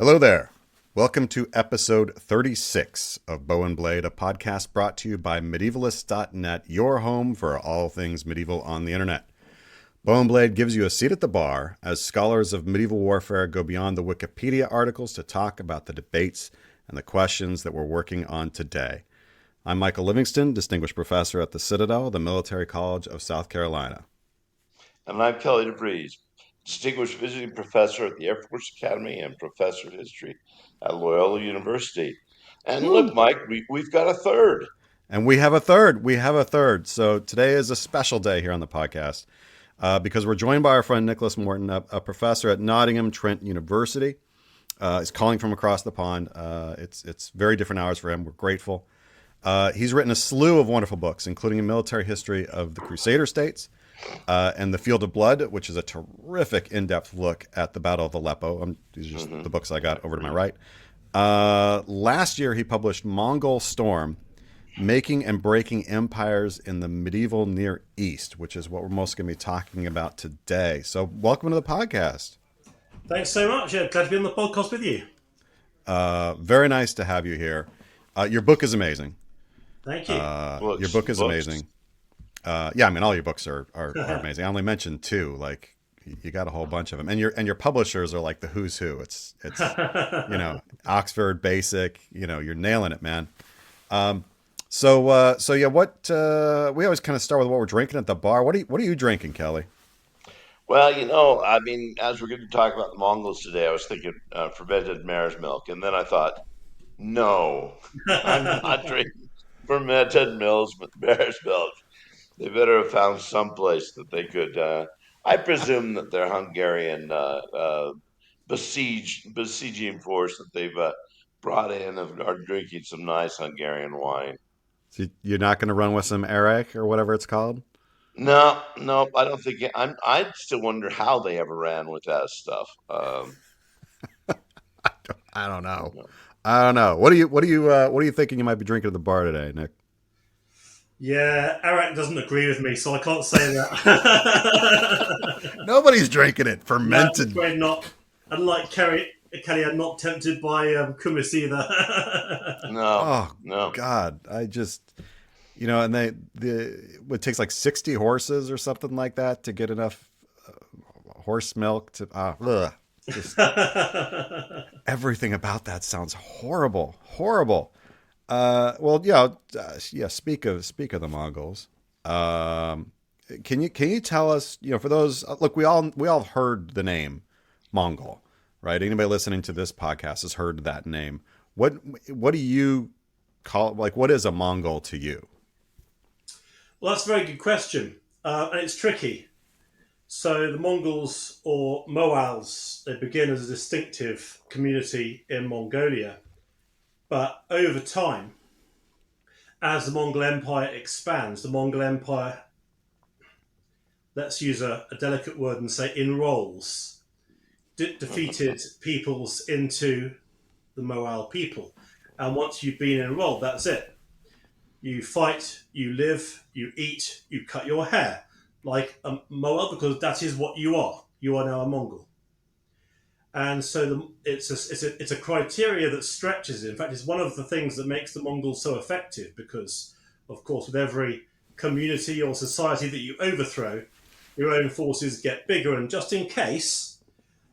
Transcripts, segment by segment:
Hello there. Welcome to episode 36 of Bow and Blade, a podcast brought to you by Medievalist.net, your home for all things medieval on the internet. Bow and Blade gives you a seat at the bar as scholars of medieval warfare go beyond the Wikipedia articles to talk about the debates and the questions that we're working on today. I'm Michael Livingston, Distinguished Professor at the Citadel, the Military College of South Carolina. And I'm Kelly DeVries, Distinguished Visiting Professor at the Air Force Academy and Professor of History at Loyola University. And look, Mike, we've got a third. And we have a third. So today is a special day here on the podcast because we're joined by our friend Nicholas Morton, a professor at Nottingham Trent University. He's calling from across the pond. It's very different hours for him. We're grateful. He's written a slew of wonderful books, including a military history of the Crusader states and The Field of Blood, which is a terrific in-depth look at the Battle of Aleppo. These are just the books I got over to my right. Last year, he published Mongol Storm, Making and Breaking Empires in the Medieval Near East, which is what we're most going to be talking about today. So welcome to the podcast. Thanks so much. Yeah, glad to be on the podcast with you. Very nice to have you here. Your book is amazing. Thank you. Your book is amazing. All your books are amazing. I only mentioned two. Like, you got a whole bunch of them, and your publishers are like the who's who. It's Oxford Basic. You're nailing it, man. We always kind of start with what we're drinking at the bar. What are you drinking, Kelly? Well, as we're going to talk about the Mongols today, I was thinking fermented mare's milk, and then I thought, no, I'm not drinking fermented mare's milk. They better have found some place that they could. I presume that their Hungarian besieging force that they've brought in are drinking some nice Hungarian wine. So you're not going to run with some Eric or whatever it's called? No, I don't think I still wonder how they ever ran with that stuff. I don't know. What are you thinking you might be drinking at the bar today, Nick? Yeah, Eric doesn't agree with me, so I can't say that. Nobody's drinking it. Fermented. No, I'm afraid not. Unlike Kelly, I'm not tempted by kummis either. No. God, I just, and it takes like 60 horses or something like that to get enough horse milk to. Just everything about that sounds horrible. Speak of the Mongols. Can you tell us, for those, look, we all heard the name Mongol, right? Anybody listening to this podcast has heard that name. What do you call, like, what is a Mongol to you? Well, that's a very good question, and it's tricky. So the Mongols, or Moals, they begin as a distinctive community in Mongolia. But over time, as the Mongol Empire expands, the Mongol Empire, let's use a delicate word and say enrolls, defeated peoples into the Moal people. And once you've been enrolled, that's it. You fight, you live, you eat, you cut your hair. Like a Moal, because that is what you are. You are now a Mongol. And so it's a criteria that stretches it. In fact, it's one of the things that makes the Mongols so effective because, of course, with every community or society that you overthrow, your own forces get bigger. And just in case,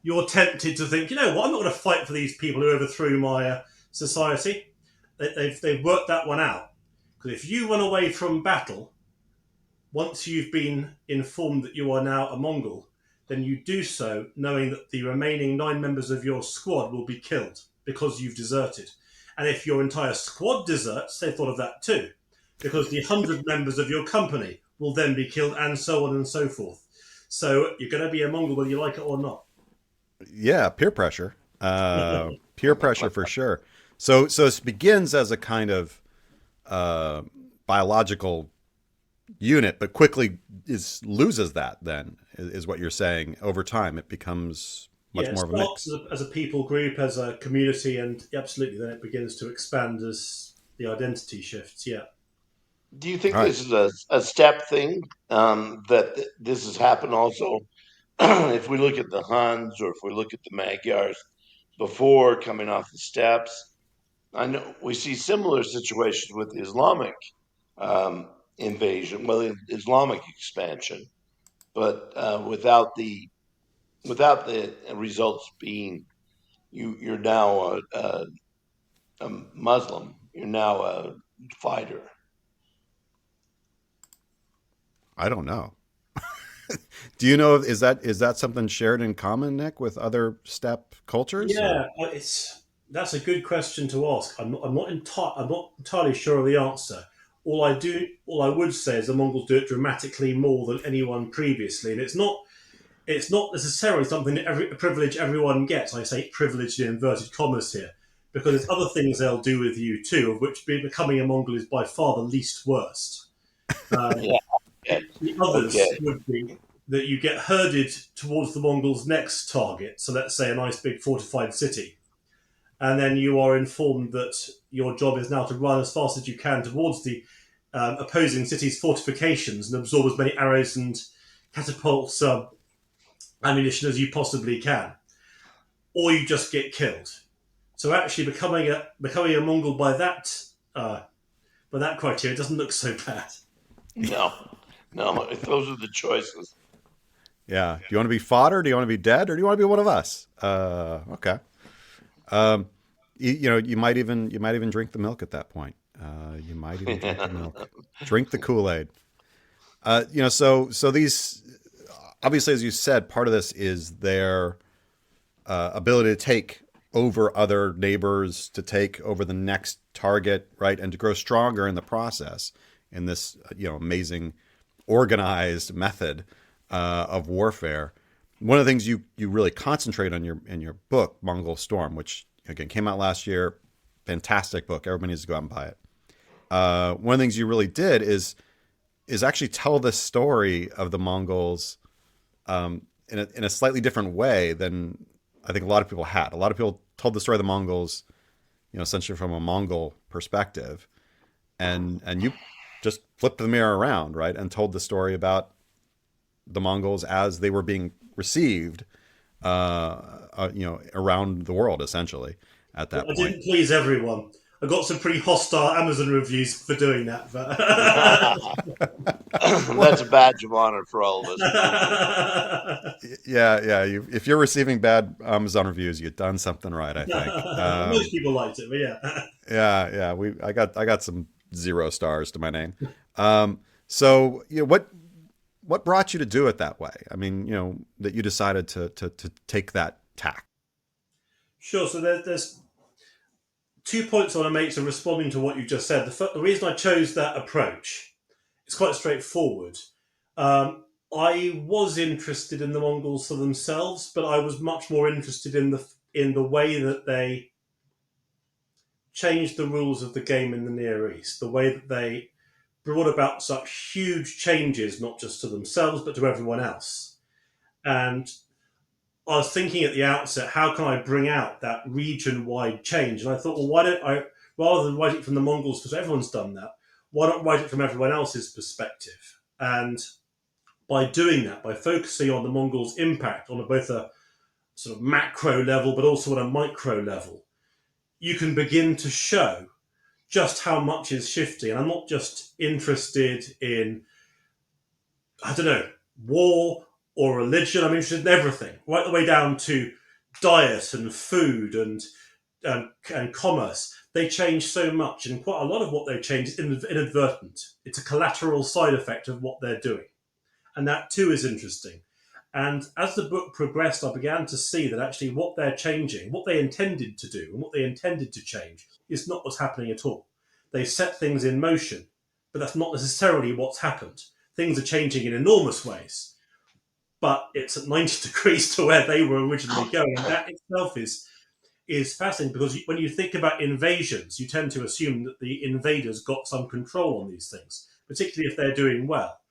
you're tempted to think, I'm not going to fight for these people who overthrew my society. They've worked that one out. Because if you run away from battle, once you've been informed that you are now a Mongol, then you do so knowing that the remaining 9 members of your squad will be killed because you've deserted. And if your entire squad deserts, they've thought of that too, because the 100 members of your company will then be killed and so on and so forth. So you're going to be a Mongol whether you like it or not. Yeah, peer pressure. Peer pressure for sure. So it begins as a kind of biological unit, but quickly loses that. Then is what you're saying. Over time, it becomes much more of a mix. As a people group, as a community, and absolutely, then it begins to expand as the identity shifts. Yeah. Do you think this is a step thing? That this has happened also? If we look at the Huns, or if we look at the Magyars, before coming off the steppes. I know we see similar situations with the Islamic invasion, well, Islamic expansion, but without the results being you're now a Muslim, you're now a fighter. I don't know. Do you know, is that something shared in common, Nick, with other steppe cultures? Or Yeah, that's a good question to ask. I'm not entirely sure of the answer. All I would say is the Mongols do it dramatically more than anyone previously, and it's not necessarily something that a privilege everyone gets. I say privilege in inverted commas here, because there's other things they'll do with you too, of which becoming a Mongol is by far the least worst. Um, Yeah. Okay. the others Okay. would be that you get herded towards the Mongols' next target. So let's say a nice big fortified city, and then you are informed that your job is now to run as fast as you can towards the opposing city's fortifications and absorb as many arrows and catapults, ammunition as you possibly can, or you just get killed. So actually, becoming a Mongol by that criteria doesn't look so bad. No, no, if those are the choices. yeah, do you want to be fodder? Do you want to be dead? Or do you want to be one of us? Okay. You might even drink the milk at that point. You might even drink the milk, drink the Kool-Aid. So these, obviously, as you said, part of this is their ability to take over other neighbors, to take over the next target, right, and to grow stronger in the process in this amazing organized method of warfare. One of the things you really concentrate on in your book, Mongol Storm, which again came out last year, fantastic book. Everybody needs to go out and buy it. One of the things you really did is actually tell the story of the Mongols in a slightly different way than I think a lot of people had. A lot of people told the story of the Mongols, essentially from a Mongol perspective, and you just flipped the mirror around, right, and told the story about the Mongols as they were being received, around the world, essentially, at that I point. didn't please everyone. I got some pretty hostile Amazon reviews for doing that. But That's a badge of honor for all of us. Yeah. If you're receiving bad Amazon reviews, you've done something right, I think. Most people liked it, but yeah. Yeah. I got some 0 stars to my name. So what brought you to do it that way? I mean, that you decided to take that tack. Sure. So there's 2 points I want to make to responding to what you just said. The reason I chose that approach is quite straightforward. I was interested in the Mongols for themselves, but I was much more interested in the way that they changed the rules of the game in the Near East, the way that they brought about such huge changes, not just to themselves, but to everyone else. And I was thinking at the outset, how can I bring out that region-wide change? And I thought, well, why don't I, rather than write it from the Mongols, because everyone's done that, why not write it from everyone else's perspective? And by doing that, by focusing on the Mongols' impact on both a sort of macro level, but also on a micro level, you can begin to show just how much is shifting. And I'm not just interested in, I don't know, war or religion. I'm interested in everything, right the way down to diet and food and commerce. They change so much, and quite a lot of what they change is inadvertent. It's a collateral side effect of what they're doing, and that too is interesting. And as the book progressed, I began to see that actually what they're changing, what they intended to do, and what they intended to change is not what's happening at all. They set things in motion, but that's not necessarily what's happened. Things are changing in enormous ways, but it's at 90 degrees to where they were originally going. And that itself is fascinating, because when you think about invasions, you tend to assume that the invaders got some control on these things, particularly if they're doing well.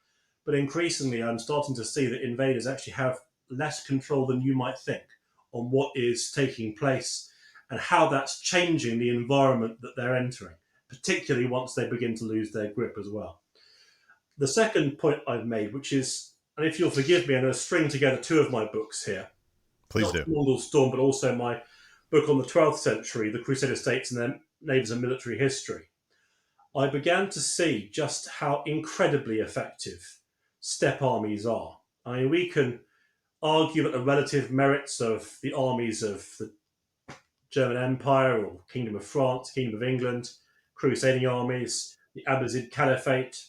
But increasingly, I'm starting to see that invaders actually have less control than you might think on what is taking place and how that's changing the environment that they're entering, particularly once they begin to lose their grip as well. The second point I've made, which is, and if you'll forgive me, I'm going to string together 2 of my books here. Please Not do. Mongol Storm, but also book on the 12th century, the Crusader states and their neighbours and military history, I began to see just how incredibly effective steppe armies are. I mean, we can argue about the relative merits of the armies of the German Empire or Kingdom of France, Kingdom of England, crusading armies, the Abbasid Caliphate,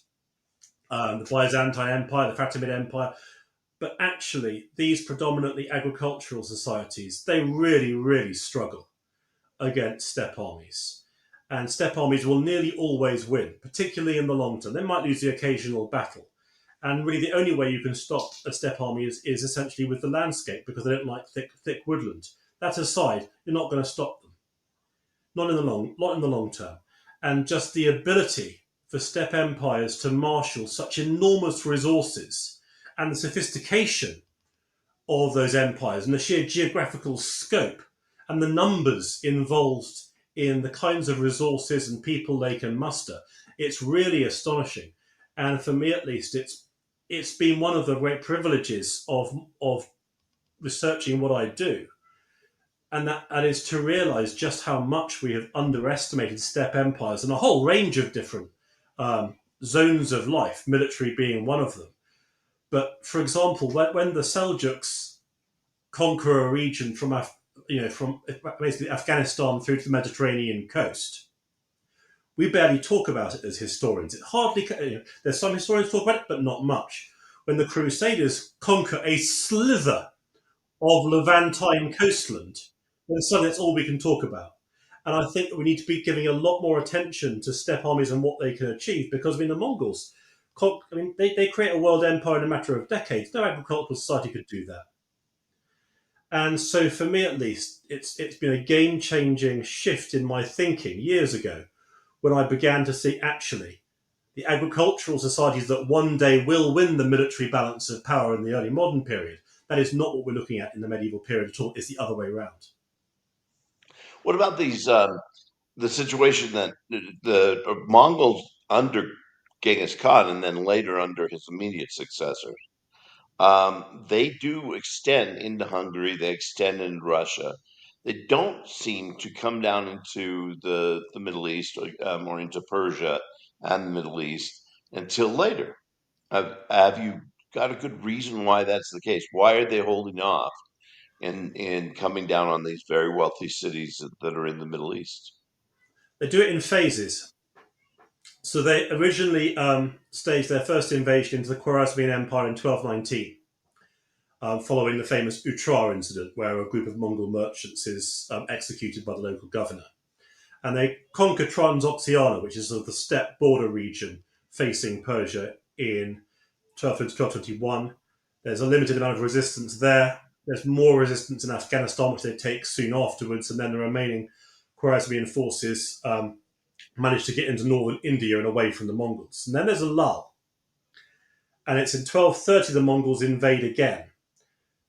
the Byzantine Empire, the Fatimid Empire. But actually, these predominantly agricultural societies, they really, really struggle against steppe armies. And steppe armies will nearly always win, particularly in the long term. They might lose the occasional battle. And really, the only way you can stop a steppe army is essentially with the landscape, because they don't like thick woodland. That aside, you're not going to stop them. Not in the long term. And just the ability for steppe empires to marshal such enormous resources and the sophistication of those empires and the sheer geographical scope and the numbers involved in the kinds of resources and people they can muster, it's really astonishing. And for me, at least, it's been one of the great privileges of researching what I do, and that is to realise just how much we have underestimated steppe empires and a whole range of different zones of life, military being one of them. But for example, when the Seljuks conquer a region from basically Afghanistan through to the Mediterranean coast, we barely talk about it as historians. It hardly there's some historians talk about it, but not much. When the Crusaders conquer a slither of Levantine coastland, then suddenly that's all we can talk about. And I think that we need to be giving a lot more attention to steppe armies and what they can achieve, because the Mongols, they create a world empire in a matter of decades. No agricultural society could do that. And so, for me at least, it's been a game-changing shift in my thinking years ago, when I began to see actually the agricultural societies that one day will win the military balance of power in the early modern period. That is not what we're looking at in the medieval period at all. It's the other way around. What about these the situation that the Mongols under Genghis Khan and then later under his immediate successors, they do extend into Hungary, they extend into Russia. They don't seem to come down into the Middle East or into Persia and the Middle East until later. Have you got a good reason why that's the case? Why are they holding off in coming down on these very wealthy cities that are in the Middle East? They do it in phases. So they originally staged their first invasion into the Khwarezmian Empire in 1219, following the famous Utrar incident, where a group of Mongol merchants is executed by the local governor. And they conquer Transoxiana, which is sort of the steppe border region facing Persia, in 1220-1221. There's a limited amount of resistance there. There's more resistance in Afghanistan, which they take soon afterwards, and then the remaining Khwarezmian forces manage to get into northern India and away from the Mongols. And then there's a lull. And it's in 1230 the Mongols invade again.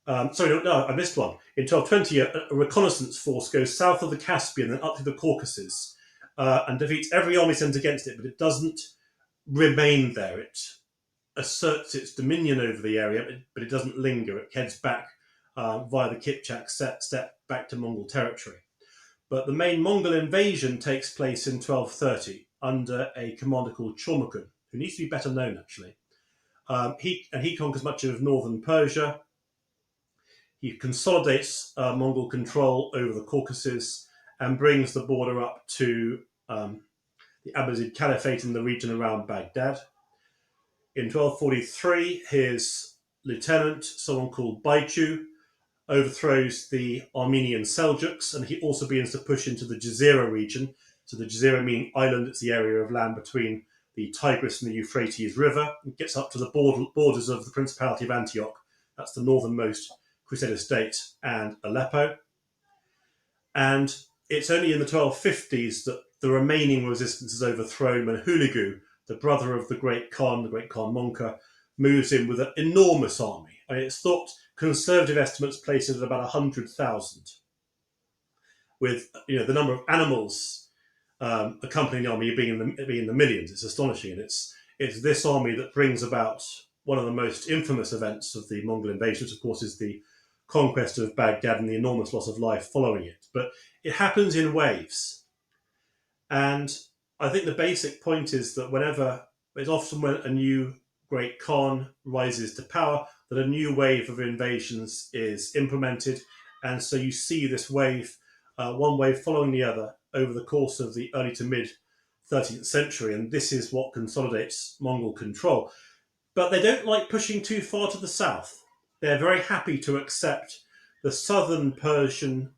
I missed one. In 1220, a reconnaissance force goes south of the Caspian and up to the Caucasus and defeats every army sent against it, but it doesn't remain there. It asserts its dominion over the area, but it doesn't linger. It heads back via the Kipchak steppe back to Mongol territory. But the main Mongol invasion takes place in 1230 under a commander called Chormukun, who needs to be better known, actually. He conquers much of northern Persia. He consolidates Mongol control over the Caucasus and brings the border up to the Abbasid Caliphate in the region around Baghdad. In 1243, his lieutenant, someone called Baichu, overthrows the Armenian Seljuks, and he also begins to push into the Jazira region. So the Jazira meaning island, it's the area of land between the Tigris and the Euphrates River. It gets up to the borders of the Principality of Antioch. That's the northernmost Crusader state, and Aleppo. And it's only in the 1250s that the remaining resistance is overthrown when Hulagu, the brother of the Great Khan Monka, moves in with an enormous army. I mean, it's thought conservative estimates place it at about 100,000, with the number of animals accompanying the army being in the millions. It's astonishing, and it's this army that brings about one of the most infamous events of the Mongol invasion, which of course is the conquest of Baghdad and the enormous loss of life following it. But it happens in waves. And I think the basic point is that it's often when a new great Khan rises to power, that a new wave of invasions is implemented. And so you see this wave, one wave following the other, over the course of the early to mid 13th century. And this is what consolidates Mongol control. But they don't like pushing too far to the south. They're very happy to accept the southern Persian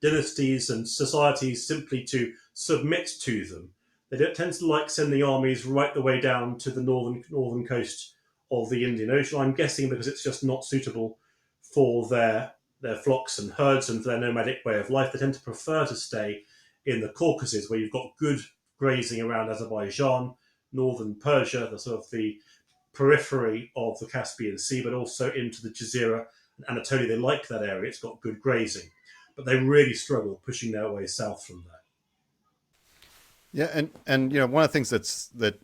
dynasties and societies simply to submit to them. They don't tend to like send the armies right the way down to the northern coast of the Indian Ocean. I'm guessing because it's just not suitable for their flocks and herds and their nomadic way of life. They tend to prefer to stay in the Caucasus, where you've got good grazing around Azerbaijan, northern Persia, the sort of the periphery of the Caspian Sea, but also into the Jazeera and Anatolia. They like that area. It's got good grazing. But they really struggle pushing their way south from there. Yeah, and one of the things that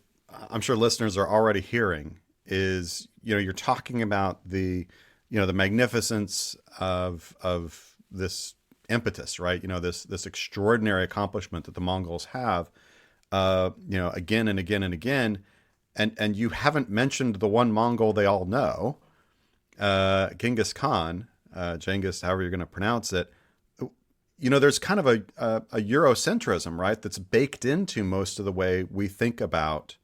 I'm sure listeners are already hearing is you're talking about the the magnificence of this impetus, right? This extraordinary accomplishment that the Mongols have, again and again and again, and you haven't mentioned the one Mongol they all know, Chinggis Khan, Genghis, however you're going to pronounce it. There's kind of a Eurocentrism, right? That's baked into most of the way we think about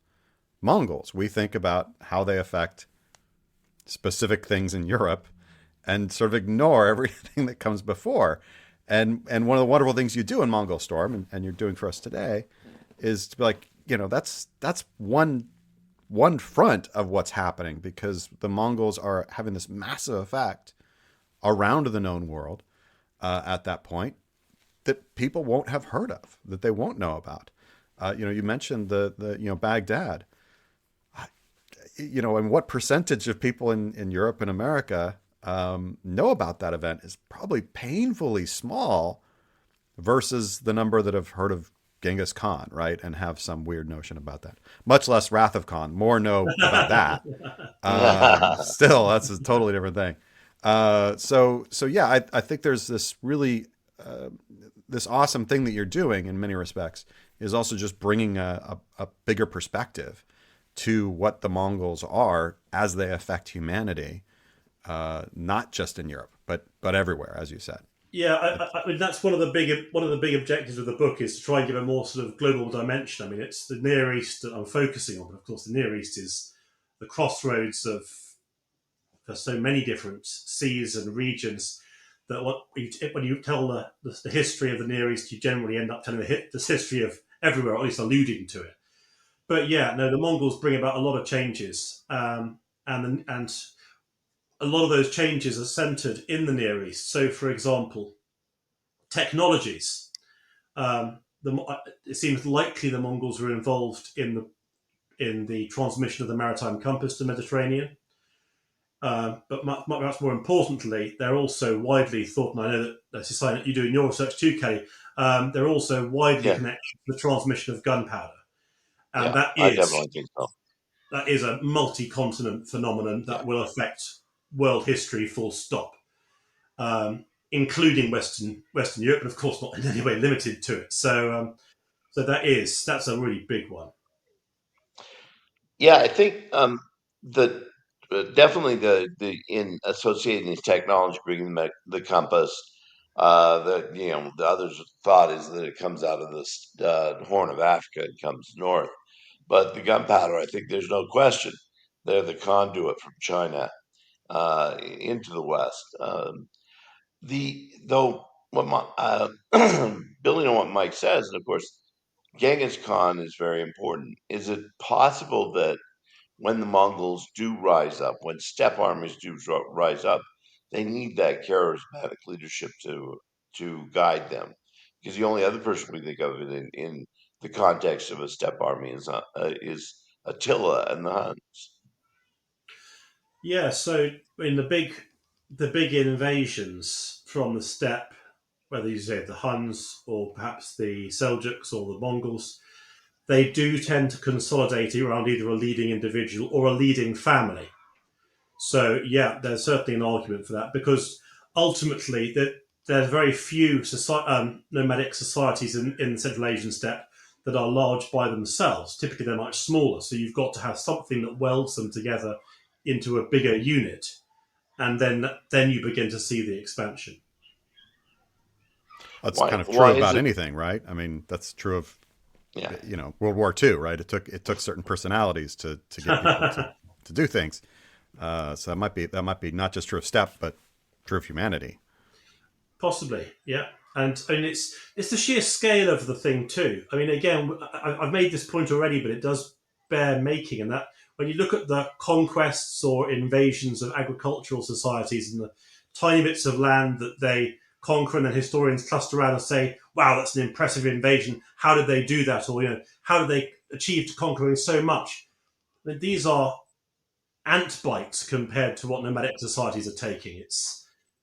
Mongols. We think about how they affect specific things in Europe and sort of ignore everything that comes before. And one of the wonderful things you do in Mongol Storm, and you're doing for us today, is to be like, that's one front of what's happening, because the Mongols are having this massive effect around the known world at that point, that people won't have heard of, that they won't know about. You mentioned the Baghdad. And what percentage of people in Europe and America know about that event is probably painfully small versus the number that have heard of Genghis Khan, right, and have some weird notion about that. Much less Wrath of Khan. More know about that. Still, that's a totally different thing. So yeah, I think there's this really this awesome thing that you're doing in many respects is also just bringing a bigger perspective to what the Mongols are as they affect humanity, not just in Europe, but everywhere, as you said. Yeah, I mean that's one of the big objectives of the book, is to try and give a more sort of global dimension. I mean, it's the Near East that I'm focusing on, but of course the Near East is the crossroads for so many different seas and regions, that when you tell the history of the Near East, you generally end up telling the history of everywhere, or at least alluding to it. But yeah, no, the Mongols bring about a lot of changes, and a lot of those changes are centered in the Near East. So, for example, technologies. It seems likely the Mongols were involved in the transmission of the maritime compass to the Mediterranean. But much more importantly, they're also widely thought, and I know that's a sign that you do in your research too, Kelly, they're also widely connected to the transmission of gunpowder. And I definitely think so. That is a multi-continent phenomenon that will affect world history full stop, including Western Europe, but of course not in any way limited to it. So that's a really big one. Yeah, I think the definitely the in associating these technology, bringing the compass. The others thought is that it comes out of this Horn of Africa. It comes north, but the gunpowder, I think there's no question, they're the conduit from China into the West. Building on what Mike says, and of course, Genghis Khan is very important. Is it possible that when the Mongols do rise up, when steppe armies do rise up, they need that charismatic leadership to guide them? Because the only other person we think of it in the context of a steppe army is Attila and the Huns. Yeah, so in the big invasions from the steppe, whether you say the Huns or perhaps the Seljuks or the Mongols, they do tend to consolidate around either a leading individual or a leading family. So yeah, there's certainly an argument for that because ultimately there's very few nomadic societies in the Central Asian steppe that are large by themselves. Typically, they're much smaller. So you've got to have something that welds them together into a bigger unit, and then you begin to see the expansion. That's Why? kind of true Why is about it? anything, right? I mean, that's true of Yeah. World War II, right? It took certain personalities to get people to do things. So that might be not just true of steppe, but true of humanity. Possibly, yeah. And I mean, it's the sheer scale of the thing too. I mean, again, I've made this point already, but it does bear making. And that when you look at the conquests or invasions of agricultural societies and the tiny bits of land that they conquer, and then historians cluster around and say, "Wow, that's an impressive invasion. How did they do that?" Or how did they achieve to conquering so much? I mean, these are ant bites compared to what nomadic societies are taking. It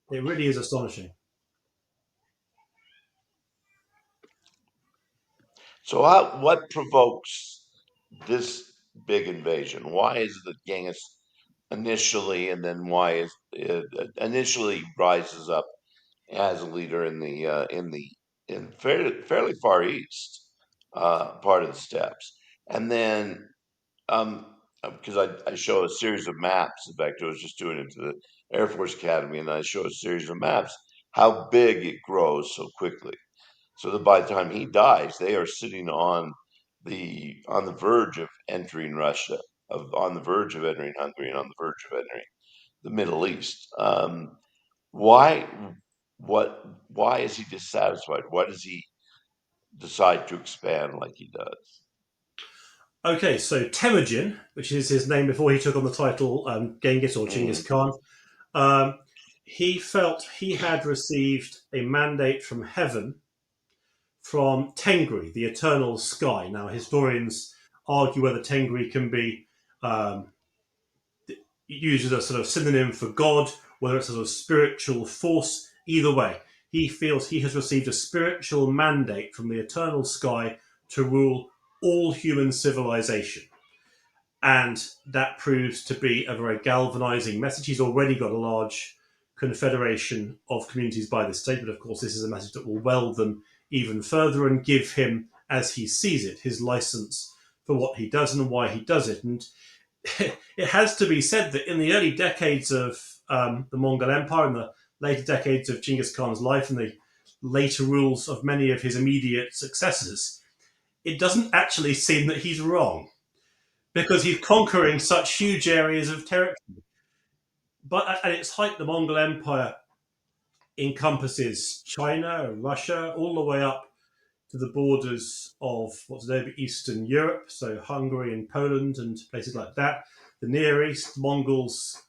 really is astonishing. So, what provokes this big invasion? Why is it that Genghis initially, and then why is it initially rises up as a leader in fairly far east part of the steppes, and then because I show a series of maps. In fact, I was just doing it to the Air Force Academy, and I show a series of maps how big it grows so quickly. So that by the time he dies, they are sitting on the verge of entering Russia, on the verge of entering Hungary, and on the verge of entering the Middle East. Why? Why is he dissatisfied? Why does he decide to expand like he does? Okay, so Temujin, which is his name before he took on the title Genghis or Mm, Chinggis Khan, um, he felt he had received a mandate from heaven from Tengri, the eternal sky. Now, historians argue whether Tengri can be um, used as a sort of synonym for God, whether it's a sort of spiritual force. Either way, he feels he has received a spiritual mandate from the eternal sky to rule all human civilization. And that proves to be a very galvanizing message. He's already got a large confederation of communities by this state, but of course, this is a message that will weld them even further and give him, as he sees it, his license for what he does and why he does it. And it has to be said that in the early decades of the Mongol Empire and the later decades of Genghis Khan's life and the later rules of many of his immediate successors, it doesn't actually seem that he's wrong because he's conquering such huge areas of territory. But at its height, the Mongol Empire encompasses China, Russia, all the way up to the borders of what's today Eastern Europe, so Hungary and Poland and places like that. The Near East, Mongols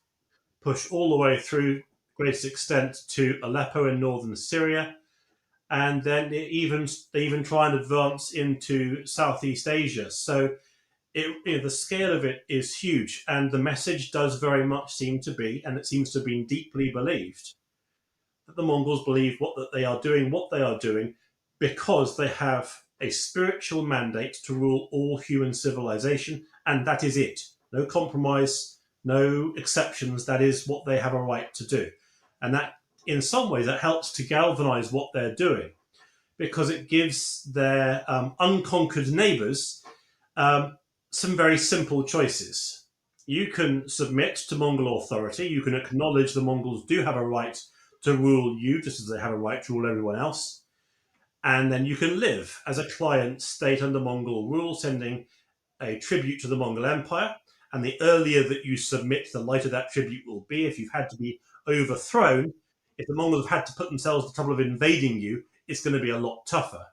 push all the way through, greatest extent, to Aleppo in northern Syria, and then they even try and advance into Southeast Asia. So the scale of it is huge, and the message does very much seem to be, and it seems to have been deeply believed, that the Mongols believe that they are doing what they are doing because they have a spiritual mandate to rule all human civilization, and that is it. No compromise, no exceptions. That is what they have a right to do, and that, in some ways, that helps to galvanize what they're doing because it gives their unconquered neighbors um, some very simple choices. You can submit to Mongol authority. You can acknowledge the Mongols do have a right to rule you, just as they have a right to rule everyone else. And then you can live as a client state under Mongol rule, sending a tribute to the Mongol Empire. And the earlier that you submit, the lighter that tribute will be. If you've had to be overthrown, if the Mongols have had to put themselves the trouble of invading you, it's going to be a lot tougher.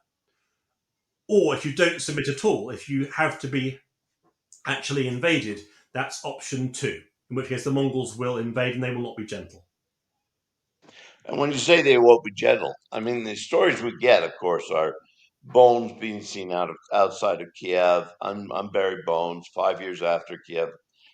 Or if you don't submit at all, if you have to be actually invaded, that's option two, in which case the Mongols will invade and they will not be gentle. And when you say they won't be gentle, I mean the stories we get, of course, are bones being seen outside of Kiev, unburied bones 5 years after Kiev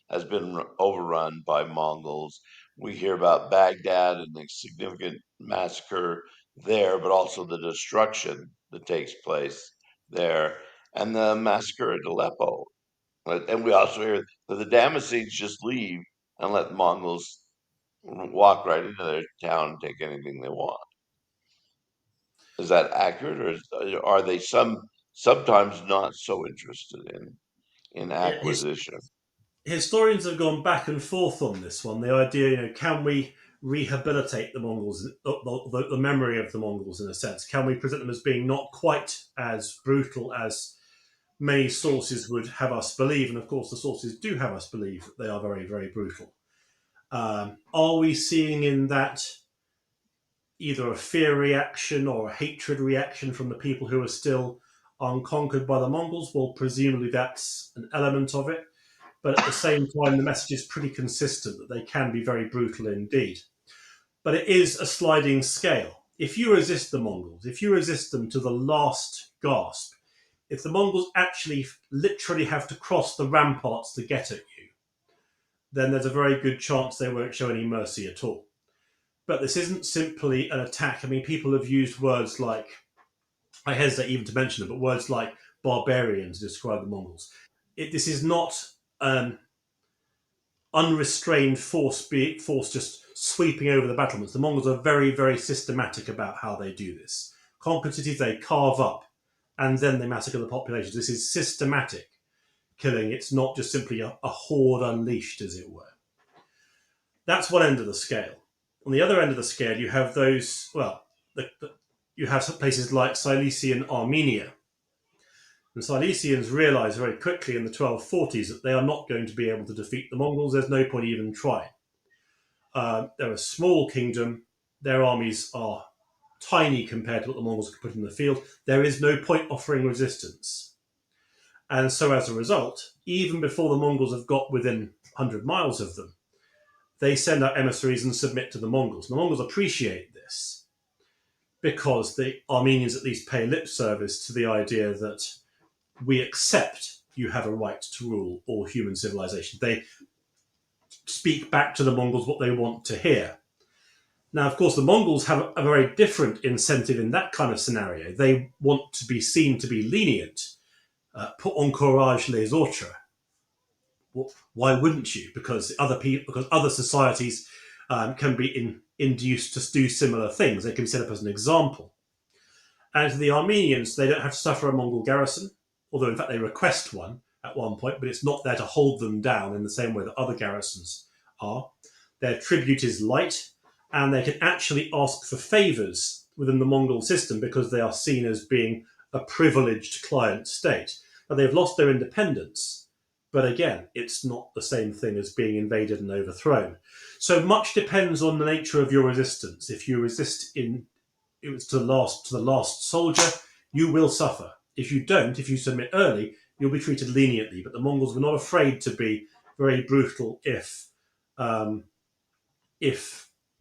has been overrun by Mongols. We hear about Baghdad and the significant massacre there, but also the destruction that takes place there, and the massacre at Aleppo. And we also hear that the Damascenes just leave and let the Mongols walk right into their town and take anything they want. Is that accurate, or are they sometimes not so interested in acquisition? Historians have gone back and forth on this one. The idea, can we rehabilitate the Mongols, the memory of the Mongols in a sense? Can we present them as being not quite as brutal as many sources would have us believe? And of course, the sources do have us believe that they are very, very brutal. Are we seeing in that either a fear reaction or a hatred reaction from the people who are still unconquered by the Mongols? Well, presumably that's an element of it. But at the same time, the message is pretty consistent that they can be very brutal indeed. But it is a sliding scale. If you resist the Mongols, if you resist them to the last gasp, if the Mongols actually literally have to cross the ramparts to get at you, then there's a very good chance they won't show any mercy at all. But this isn't simply an attack. I mean, people have used words like, I hesitate even to mention it, but words like barbarian to describe the Mongols. This is not an unrestrained force just sweeping over the battlements. The Mongols are very, very systematic about how they do this. Conquered cities they carve up, and then they massacre the populations. This is systematic killing. It's not just simply a horde unleashed, as it were. That's one end of the scale. On the other end of the scale, you have those, you have some places like Silesia and Armenia. The Silesians realised very quickly in the 1240s that they are not going to be able to defeat the Mongols. There's no point even trying. They're a small kingdom. Their armies are tiny compared to what the Mongols could put in the field. There is no point offering resistance. And so as a result, even before the Mongols have got within 100 miles of them, they send out emissaries and submit to the Mongols. The Mongols appreciate this because the Armenians at least pay lip service to the idea that we accept you have a right to rule all human civilization. They speak back to the Mongols what they want to hear. Now, of course, the Mongols have a very different incentive in that kind of scenario. They want to be seen to be lenient, pour encourage les autres. Well, why wouldn't you? Because other societies can be induced to do similar things. They can be set up as an example. And to the Armenians, they don't have to suffer a Mongol garrison, although in fact they request one at one point, but it's not there to hold them down in the same way that other garrisons are. Their tribute is light, and they can actually ask for favours within the Mongol system because they are seen as being a privileged client state. Now, they've lost their independence, but again, it's not the same thing as being invaded and overthrown. So much depends on the nature of your resistance. If you resist to the last soldier, you will suffer. If you don't, if you submit early, you'll be treated leniently. But the Mongols were not afraid to be very brutal if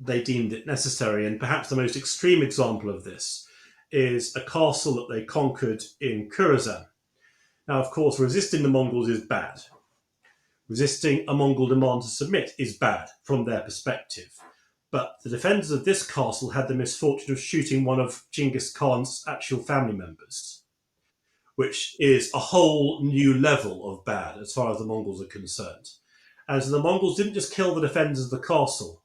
they deemed it necessary. And perhaps the most extreme example of this is a castle that they conquered in Khorasan. Now, of course, resisting the Mongols is bad. Resisting a Mongol demand to submit is bad from their perspective. But the defenders of this castle had the misfortune of shooting one of Chinggis Khan's actual family members, which is a whole new level of bad as far as the Mongols are concerned. And so the Mongols didn't just kill the defenders of the castle,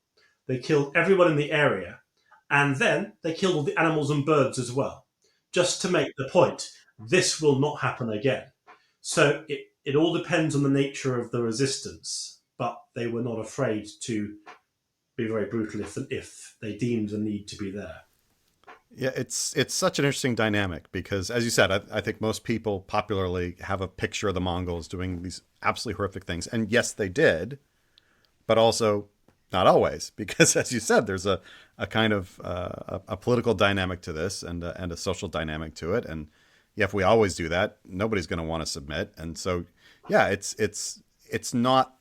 they killed everyone in the area, and then they killed all the animals and birds as well, just to make the point, this will not happen again. So it all depends on the nature of the resistance, but they were not afraid to be very brutal if they deemed the need to be there. Yeah, it's such an interesting dynamic because, as you said, I think most people popularly have a picture of the Mongols doing these absolutely horrific things. And yes, they did, but also not always, because as you said, there's a kind of a political dynamic to this and a social dynamic to it. And yeah, if we always do that, nobody's going to want to submit. And so, yeah, it's not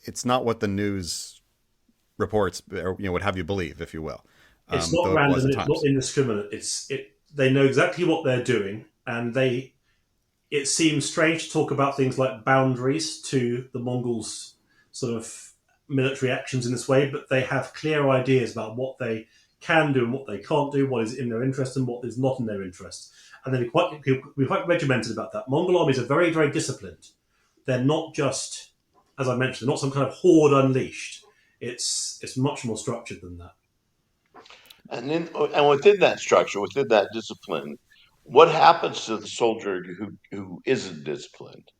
what the news reports or would have you believe, if you will. It's not random. It's not indiscriminate. They know exactly what they're doing, and it seems strange to talk about things like boundaries to the Mongols' sort of military actions in this way, but they have clear ideas about what they can do and what they can't do, what is in their interest and what is not in their interest. And they're quite regimented about that. Mongol armies are very, very disciplined. They're not just as I mentioned, they're not some kind of horde unleashed. It's much more structured than that. And within that structure, within that discipline, what happens to the soldier who isn't disciplined?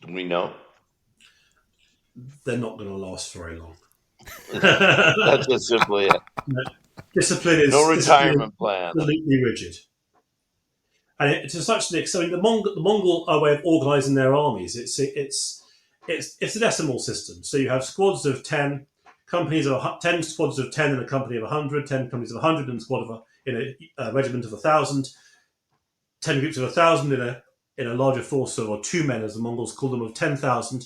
Do we know? They're not going to last very long. That's just simply it. Discipline No is retirement plan. absolutely rigid. And to such an extent, the Mongol way of organising their armies, it's a decimal system. So you have squads of 10, companies of 10 squads of 10 in a company of 100, 10 companies of 100 in a in a regiment of 1,000, 10 groups of 1,000 in a larger force of, or two men, as the Mongols call them, of 10,000.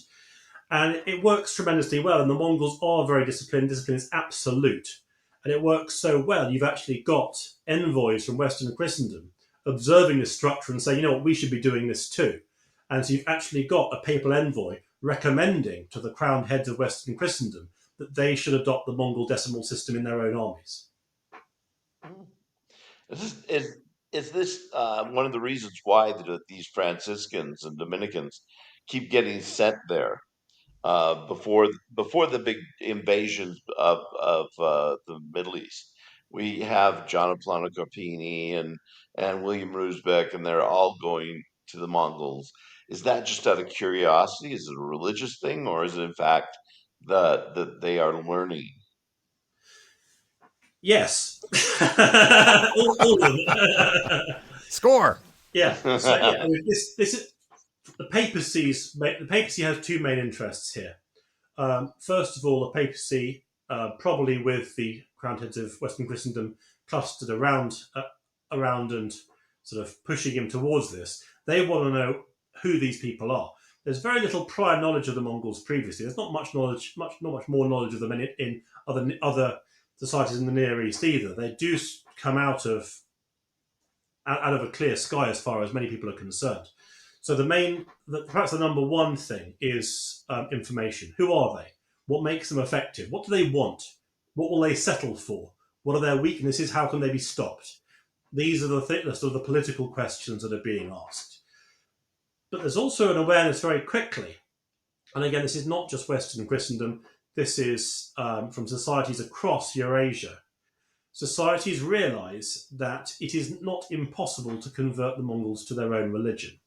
And it works tremendously well. And the Mongols are very disciplined. Discipline is absolute. And it works so well, you've actually got envoys from Western Christendom observing this structure and say, you know what, we should be doing this too. And so you've actually got a papal envoy recommending to the crowned heads of Western Christendom that they should adopt the Mongol decimal system in their own armies. Is this one of the reasons why these Franciscans and Dominicans keep getting sent there before the big invasions of the Middle East? We have John of Planocarpini and William Rusbeck, and they're all going to the Mongols. Is that just out of curiosity? Is it a religious thing, or is it in fact that they are learning? Yes. all of them. Score. Yeah. So yeah, I mean, this is the papacy has two main interests here. First of all, the papacy, probably with the crowned heads of Western Christendom clustered around and sort of pushing him towards this, they want to know who these people are. There's very little prior knowledge of the Mongols previously. There's not much more knowledge of them in other societies in the Near East either. They do come out of a clear sky as far as many people are concerned. So perhaps the number one thing is information. Who are they? What makes them effective? What do they want? What will they settle for? What are their weaknesses? How can they be stopped? These are the sort of the political questions that are being asked. But there's also an awareness very quickly, and again, this is not just Western Christendom. This is from societies across Eurasia. Societies realise that it is not impossible to convert the Mongols to their own religion.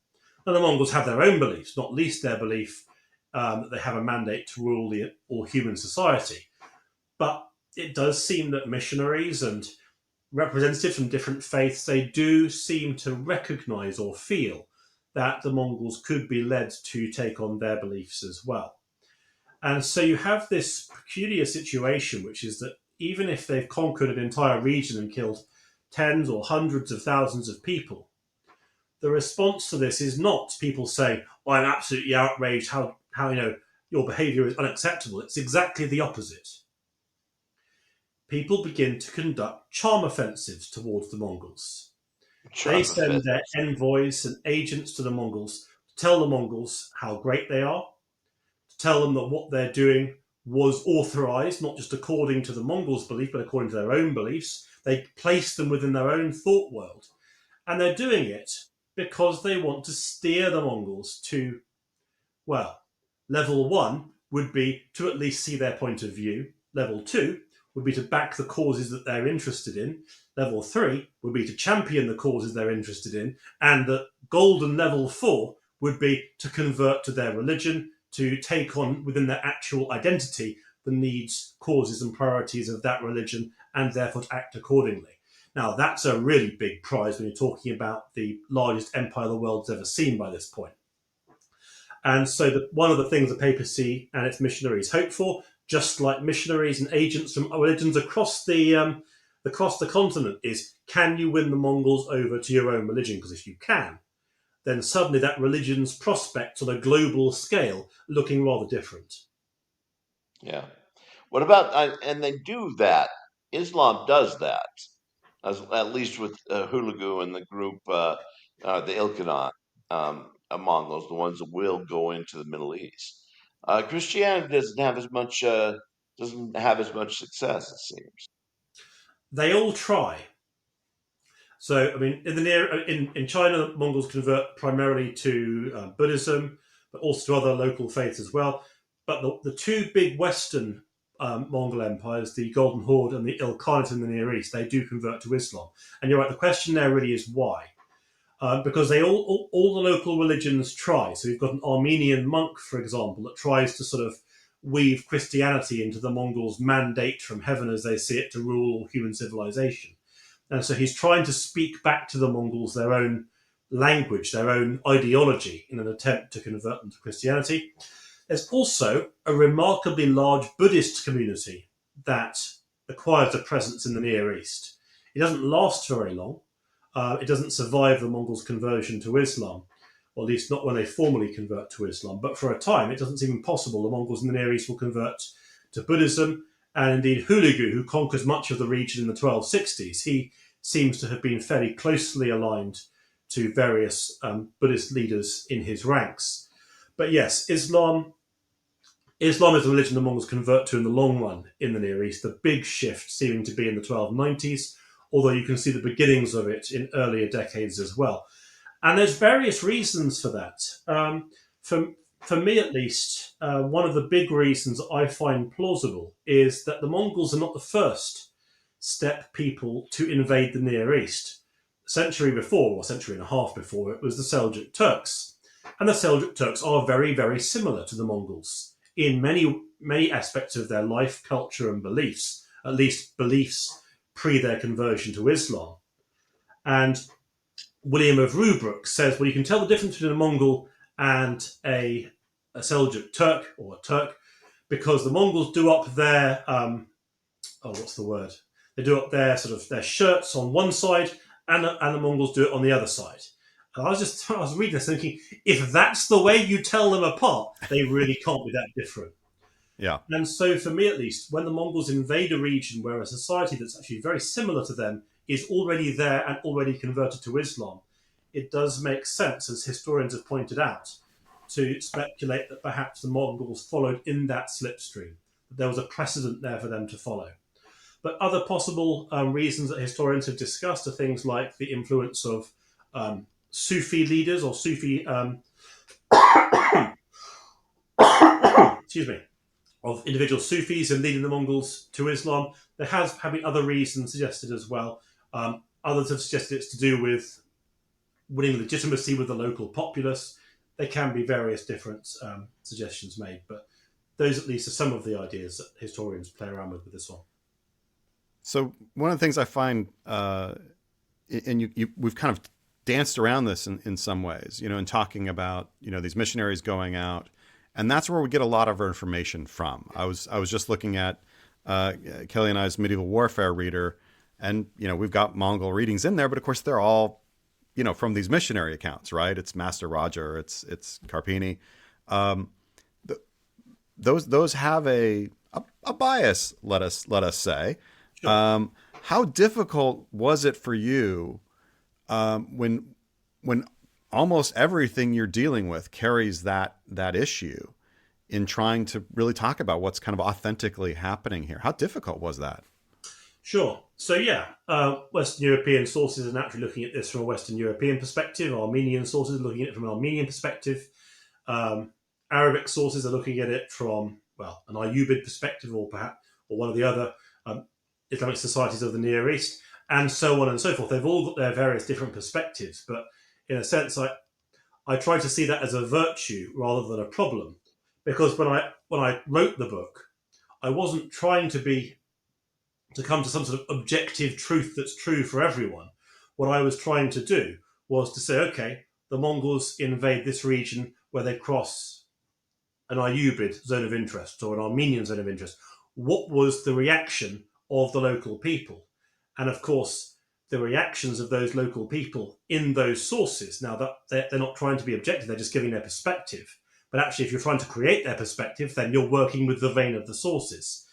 Now, the Mongols have their own beliefs, not least their belief that they have a mandate to rule all human society. But it does seem that missionaries and representatives from different faiths, they do seem to recognise or feel that the Mongols could be led to take on their beliefs as well. And so you have this peculiar situation, which is that even if they've conquered an entire region and killed tens or hundreds of thousands of people, the response to this is not people saying, oh, I'm absolutely outraged, how your behaviour is unacceptable. It's exactly the opposite. People begin to conduct charm offensives towards the Mongols. They send their envoys and agents to the Mongols to tell the Mongols how great they are, to tell them that what they're doing was authorised, not just according to the Mongols' belief, but according to their own beliefs. They place them within their own thought world. And they're doing it because they want to steer the Mongols to, well, level one would be to at least see their point of view. Level two would be to back the causes that they're interested in. Level 3 would be to champion the causes they're interested in. And the golden level 4 would be to convert to their religion, to take on within their actual identity the needs, causes, and priorities of that religion, and therefore to act accordingly. Now, that's a really big prize when you're talking about the largest empire the world's ever seen by this point. And so one of the things the papacy and its missionaries hope for, just like missionaries and agents from religions across the continent, is, can you win the Mongols over to your own religion? Because if you can, then suddenly that religion's prospects on a global scale looking rather different. Yeah. What about, and they do that. Islam does that, at least with Hulagu and the group, the Ilkhanate Mongols, the ones that will go into the Middle East. Christianity doesn't have as much success, it seems. They all try. So, I mean, in China, the Mongols convert primarily to Buddhism, but also to other local faiths as well. But the two big Western Mongol empires, the Golden Horde and the Ilkhanate in the Near East, they do convert to Islam. And you're right, the question there really is why. Because they all the local religions try. So you've got an Armenian monk, for example, that tries to sort of weave Christianity into the Mongols' mandate from heaven as they see it to rule all human civilization. And so he's trying to speak back to the Mongols their own language, their own ideology in an attempt to convert them to Christianity. There's also a remarkably large Buddhist community that acquires a presence in the Near East. It doesn't last very long. It doesn't survive the Mongols' conversion to Islam, or at least not when they formally convert to Islam. But for a time, it doesn't seem impossible the Mongols in the Near East will convert to Buddhism. And indeed, Hulagu, who conquers much of the region in the 1260s, he seems to have been fairly closely aligned to various Buddhist leaders in his ranks. But yes, Islam is the religion the Mongols convert to in the long run in the Near East, the big shift seeming to be in the 1290s, although you can see the beginnings of it in earlier decades as well. And there's various reasons for that. For me, at least, one of the big reasons I find plausible is that the Mongols are not the first steppe people to invade the Near East. A century before, or a century and a half before, it was the Seljuk Turks. And the Seljuk Turks are very, very similar to the Mongols in many aspects of their life, culture, and beliefs, at least beliefs pre their conversion to Islam. And William of Rubruck says, well, you can tell the difference between a Mongol and a Seljuk Turk, or a Turk, because the Mongols do up their, They do up their sort of their shirts on one side, and the Mongols do it on the other side. And I was reading this thinking, if that's the way you tell them apart, they really can't be that different. Yeah. And so for me, at least, when the Mongols invade a region where a society that's actually very similar to them is already there and already converted to Islam, it does make sense, as historians have pointed out, to speculate that perhaps the Mongols followed in that slipstream, that there was a precedent there for them to follow. But other possible reasons that historians have discussed are things like the influence of Sufi leaders or Sufi excuse me, of individual Sufis in leading the Mongols to Islam. There have been other reasons suggested as well. Others have suggested it's to do with winning legitimacy with the local populace. There can be various different suggestions made, but those at least are some of the ideas that historians play around with this one. So one of the things I find, and we've kind of danced around this in some ways, in talking about, these missionaries going out, and that's where we get a lot of our information from. I was just looking at Kelly and I's medieval warfare reader, and, we've got Mongol readings in there, but of course they're all, from these missionary accounts, right? It's Master Roger, it's Carpini. Those have a bias, let us say. Sure. How difficult was it for you when almost everything you're dealing with carries that issue in trying to really talk about what's kind of authentically happening here? How difficult was that? Sure. So Western European sources are naturally looking at this from a Western European perspective. Armenian sources are looking at it from an Armenian perspective. Arabic sources are looking at it from, an Ayyubid perspective, or one of the other Islamic societies of the Near East, and so on and so forth. They've all got their various different perspectives, but in a sense, I try to see that as a virtue rather than a problem, because when I wrote the book, I wasn't trying to come to some sort of objective truth that's true for everyone. What I was trying to do was to say, okay, the Mongols invade this region where they cross an Ayyubid zone of interest or an Armenian zone of interest. What was the reaction of the local people? And of course, the reactions of those local people in those sources, now that they're not trying to be objective, they're just giving their perspective. But actually, if you're trying to create their perspective, then you're working with the vein of the sources.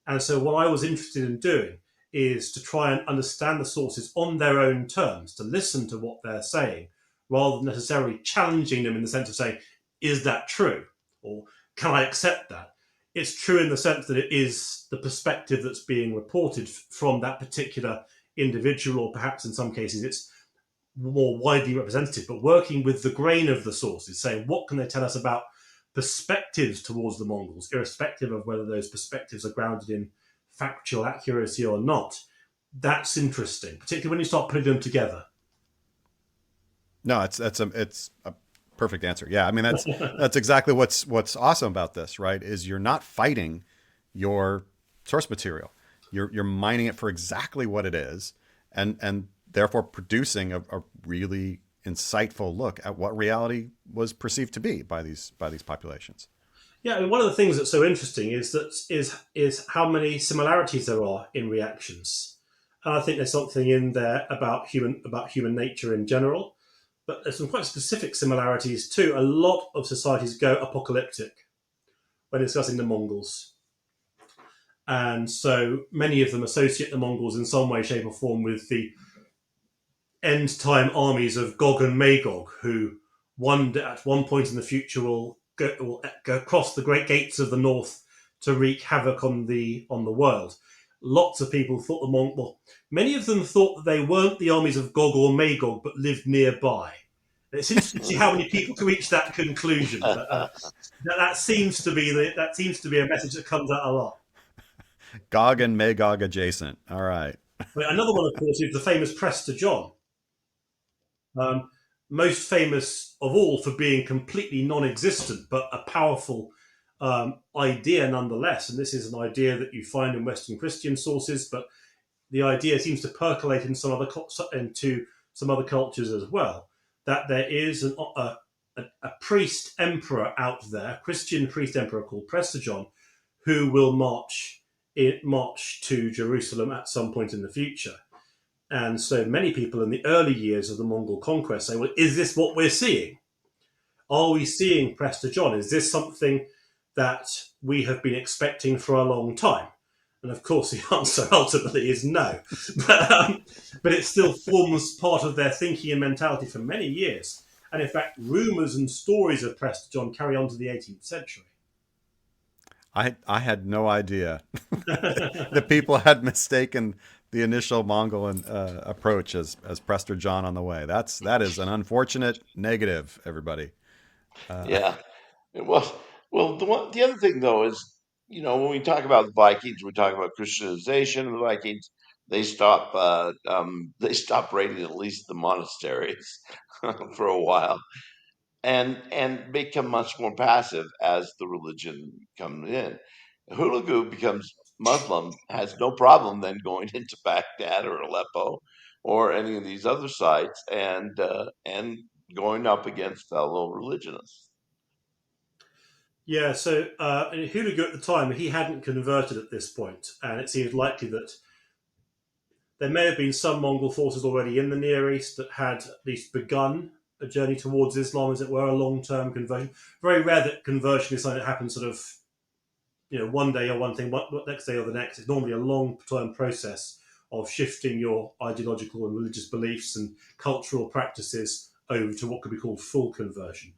And so what I was interested in doing is to try and understand the sources on their own terms, to listen to what they're saying, rather than necessarily challenging them in the sense of saying, is that true? Or can I accept that? It's true in the sense that it is the perspective that's being reported from that particular individual, or perhaps in some cases it's more widely representative, but working with the grain of the sources, saying what can they tell us about perspectives towards the Mongols, irrespective of whether those perspectives are grounded in factual accuracy or not. That's interesting, particularly when you start putting them together. No, it's a perfect answer. Yeah, I mean that's exactly what's awesome about this, right? Is you're not fighting your source material. You're mining it for exactly what it is, and therefore producing a really insightful look at what reality was perceived to be by these populations. Yeah, I mean, one of the things that's so interesting is how many similarities there are in reactions, and I think there's something in there about human nature in general. But there's some quite specific similarities too. A lot of societies go apocalyptic when discussing the Mongols. And so many of them associate the Mongols in some way, shape, or form with the end time armies of Gog and Magog, who at one point in the future will go across the great gates of the north to wreak havoc on the world. Lots of people thought many of them thought that they weren't the armies of Gog or Magog, but lived nearby. And it's interesting to see how many people can reach that conclusion. But that seems to be a message that comes out a lot. Gog and Magog adjacent. All right. Another one, of course, is the famous Prester John. Most famous of all for being completely non-existent, but a powerful idea nonetheless. And this is an idea that you find in Western Christian sources, but the idea seems to percolate into some other cultures as well. That there is a priest emperor out there, Christian priest emperor called Prester John, who will march to Jerusalem at some point in the future. And so many people in the early years of the Mongol conquest say, well, is this what we're seeing? Are we seeing Prester John? Is this something that we have been expecting for a long time? And of course, the answer ultimately is no. But it still forms part of their thinking and mentality for many years. And in fact, rumours and stories of Prester John carry on to the 18th century. I had no idea that people had mistaken the initial Mongol approach as Prester John on the way. That is an unfortunate negative, everybody. Yeah. The other thing though is, when we talk about the Vikings, we talk about Christianization of the Vikings. They stop raiding at least the monasteries for a while, and become much more passive as the religion comes in. Hulagu becomes Muslim, has no problem then going into Baghdad or Aleppo or any of these other sites and going up against fellow religionists. Yeah, so Hulagu at the time, he hadn't converted at this point, and it seems likely that there may have been some Mongol forces already in the Near East that had at least begun a journey towards Islam, as it were, a long-term conversion. Very rare that conversion is something that happens sort of, one day or one thing, next day or the next. It's normally a long-term process of shifting your ideological and religious beliefs and cultural practices over to what could be called full conversion.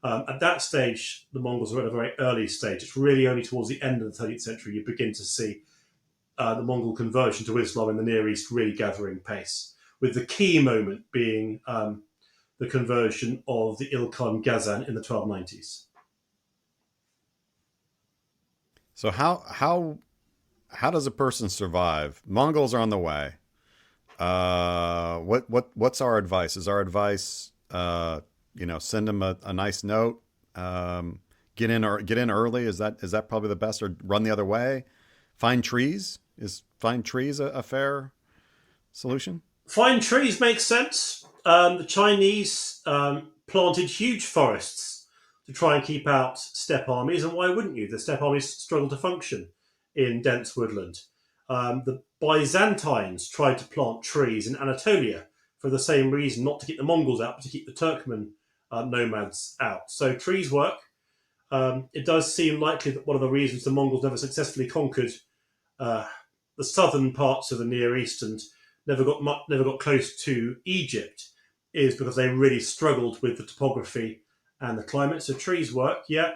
At that stage, the Mongols were at a very early stage. It's really only towards the end of the 13th century you begin to see the Mongol conversion to Islam in the Near East really gathering pace, with the key moment being the conversion of the Ilkhan Ghazan in the 1290s. So how does a person survive? Mongols are on the way. What's our advice? Is our advice send them a nice note, get in early? Is that probably the best, or run the other way? Find trees? Is find trees a fair solution? Find trees makes sense. The Chinese planted huge forests to try and keep out steppe armies, and why wouldn't you? The steppe armies struggle to function in dense woodland. The Byzantines tried to plant trees in Anatolia for the same reason, not to keep the Mongols out, but to keep the Turkmen nomads out. So trees work. It does seem likely that one of the reasons the Mongols never successfully conquered the southern parts of the Near East and never got close to Egypt is because they really struggled with the topography and the climate. So trees work, yeah.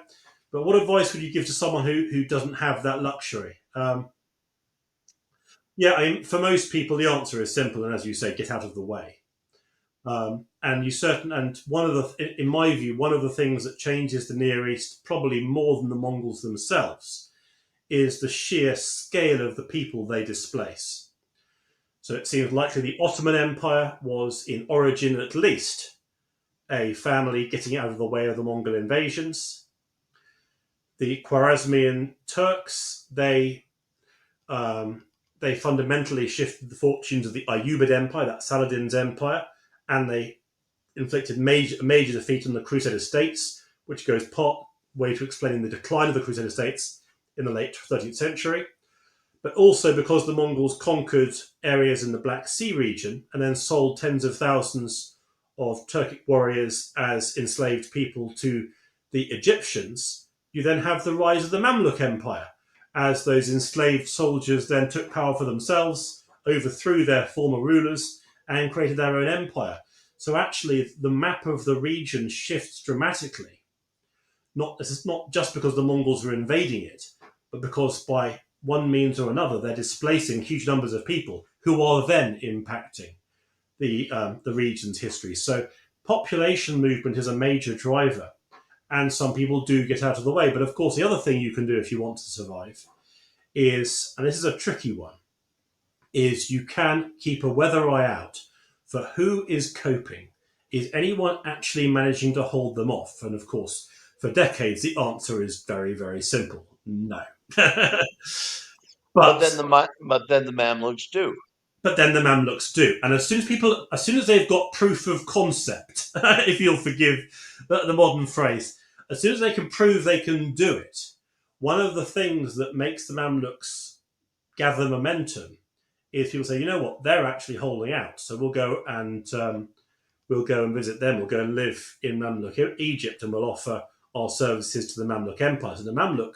But what advice would you give to someone who doesn't have that luxury? For most people, the answer is simple, and as you say, get out of the way. And in my view, one of the things that changes the Near East probably more than the Mongols themselves is the sheer scale of the people they displace. So it seems likely the Ottoman Empire was in origin at least a family getting out of the way of the Mongol invasions. The Khwarezmian Turks, they fundamentally shifted the fortunes of the Ayyubid Empire, that's Saladin's empire, and they inflicted a major defeat on the Crusader states, which goes part way to explaining the decline of the Crusader states in the late 13th century. But also because the Mongols conquered areas in the Black Sea region and then sold tens of thousands of Turkic warriors as enslaved people to the Egyptians, you then have the rise of the Mamluk Empire, as those enslaved soldiers then took power for themselves, overthrew their former rulers, and created their own empire. So actually, the map of the region shifts dramatically. This is not just because the Mongols are invading it, but because by one means or another, they're displacing huge numbers of people who are then impacting the region's history. So population movement is a major driver, and some people do get out of the way. But of course, the other thing you can do if you want to survive is, and this is a tricky one, is you can keep a weather eye out for who is coping. Is anyone actually managing to hold them off? And of course, for decades, the answer is very, very simple. No. But then the Mamluks do. But then the Mamluks do. And as soon as they've got proof of concept, if you'll forgive the modern phrase, as soon as they can prove they can do it, one of the things that makes the Mamluks gather momentum is people say, you know what, they're actually holding out. So we'll go and visit them. We'll go and live in Mamluk Egypt, and we'll offer our services to the Mamluk Empire. So the Mamluk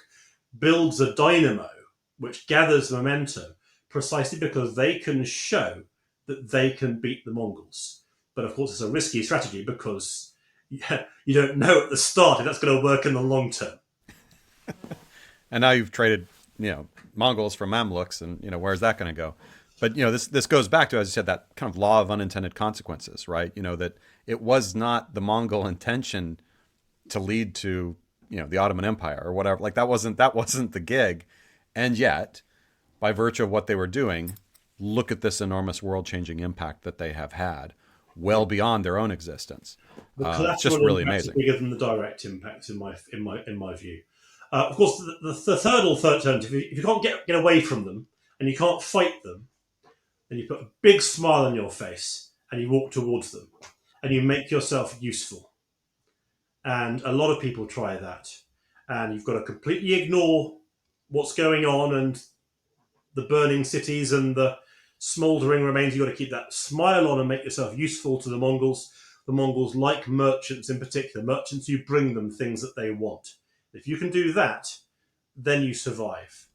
builds a dynamo which gathers momentum precisely because they can show that they can beat the Mongols. But of course, it's a risky strategy because you don't know at the start if that's going to work in the long term. And now you've traded, Mongols for Mamluks, and where's that going to go? But this goes back to, as you said, that kind of law of unintended consequences, right? That it was not the Mongol intention to lead to the Ottoman Empire or whatever. Like that wasn't the gig, and yet, by virtue of what they were doing, look at this enormous world-changing impact that they have had, well beyond their own existence. It's just really amazing. Bigger than the direct impacts, in my view. Of course, the third alternative, if you can't get away from them and you can't fight them, then you put a big smile on your face and you walk towards them and you make yourself useful. And a lot of people try that. And you've got to completely ignore what's going on and the burning cities and the smouldering remains. You've got to keep that smile on and make yourself useful to the Mongols. The Mongols like merchants in particular, merchants who bring them things that they want. If you can do that, then you survive.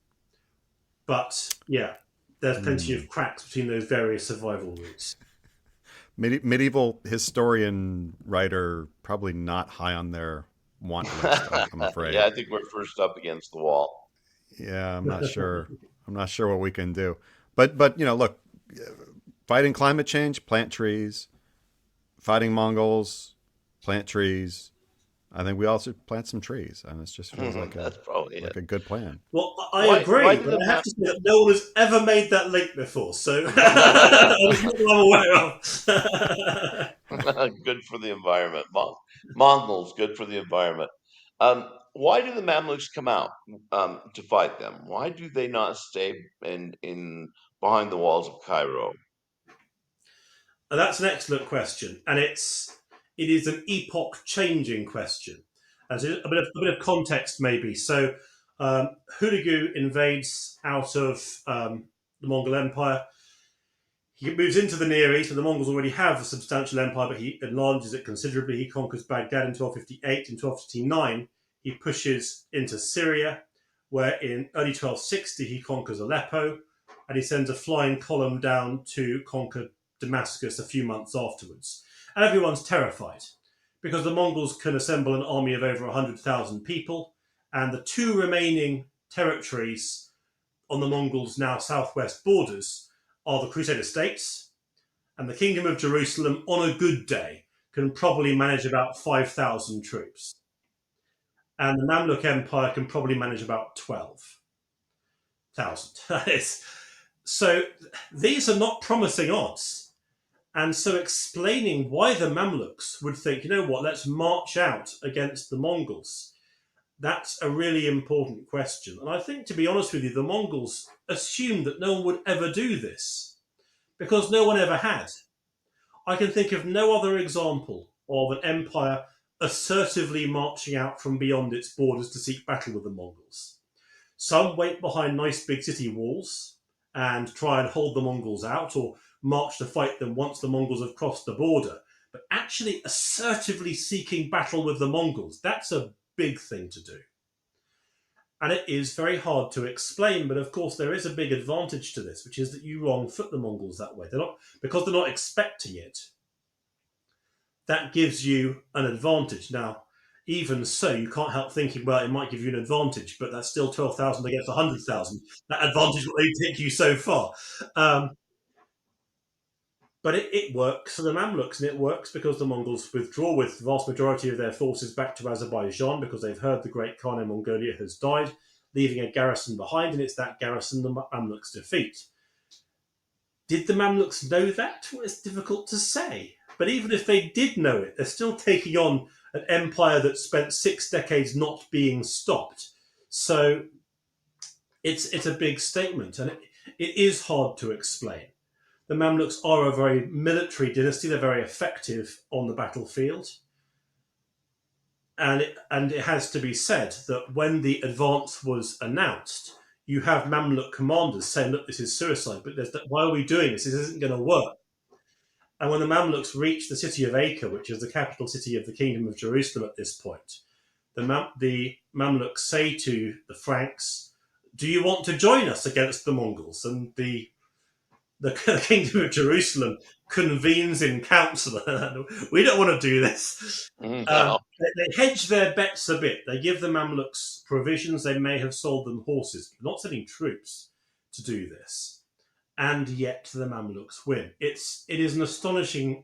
But yeah, there's plenty of cracks between those various survival routes. Medieval historian writer, probably not high on their want list, I'm afraid. Yeah, I think we're first up against the wall. Yeah, I'm not sure. I'm not sure what we can do. But look, fighting climate change, plant trees. Fighting Mongols, plant trees. I think we also plant some trees, and it just feels like a good plan. Well, I agree, but I have to say that no one has ever made that link before, so I'm aware of. Good for the environment. Mongols, good for the environment. Why do the Mamluks come out to fight them? Why do they not stay in behind the walls of Cairo? That's an excellent question, and it is an epoch-changing question. As a bit of context, maybe. So, Hulagu invades out of the Mongol Empire. He moves into the Near East, and the Mongols already have a substantial empire, but he enlarges it considerably. He conquers Baghdad in 1258. In 1259, he pushes into Syria, where in early 1260 he conquers Aleppo, and he sends a flying column down to conquer Damascus a few months afterwards. And everyone's terrified because the Mongols can assemble an army of over 100,000 people, and the two remaining territories on the Mongols' now southwest borders are the Crusader states And the Kingdom of Jerusalem, on a good day, can probably manage about 5,000 troops. And the Mamluk Empire can probably manage about 12,000. So these are not promising odds. And so explaining why the Mamluks would think, you know what, let's march out against the Mongols, that's a really important question. And I think, to be honest with you, the Mongols assumed that no one would ever do this because no one ever had. I can think of no other example of an empire assertively marching out from beyond its borders to seek battle with the Mongols. Some wait behind nice big city walls and try and hold the Mongols out, or march to fight them once the Mongols have crossed the border. But actually assertively seeking battle with the Mongols, that's a big thing to do. And it is very hard to explain, but of course there is a big advantage to this, which is that you wrong foot the Mongols that way. Because they're not expecting it, that gives you an advantage. Now, even so, you can't help thinking, well, it might give you an advantage, but that's still 12,000 against 100,000. That advantage will only take you so far. But it works for the Mamluks, and it works because the Mongols withdraw with the vast majority of their forces back to Azerbaijan because they've heard the great Khan in Mongolia has died, leaving a garrison behind, and it's that garrison the Mamluks defeat. Did the Mamluks know that? Well, it's difficult to say. But even if they did know it, they're still taking on an empire that spent 6 decades not being stopped. So it's a big statement, and it is hard to explain. The Mamluks are a very military dynasty. They're very effective on the battlefield. And it has to be said that when the advance was announced, you have Mamluk commanders saying, look, this is suicide, but why are we doing this? This isn't going to work. And when the Mamluks reach the city of Acre, which is the capital city of the Kingdom of Jerusalem at this point, the Mamluks say to the Franks, do you want to join us against the Mongols? And the Kingdom of Jerusalem convenes in council. We don't want to do this. No. They hedge their bets a bit. They give the Mamluks provisions. They may have sold them horses, but not sending troops to do this. And yet the Mamluks win. It is an astonishing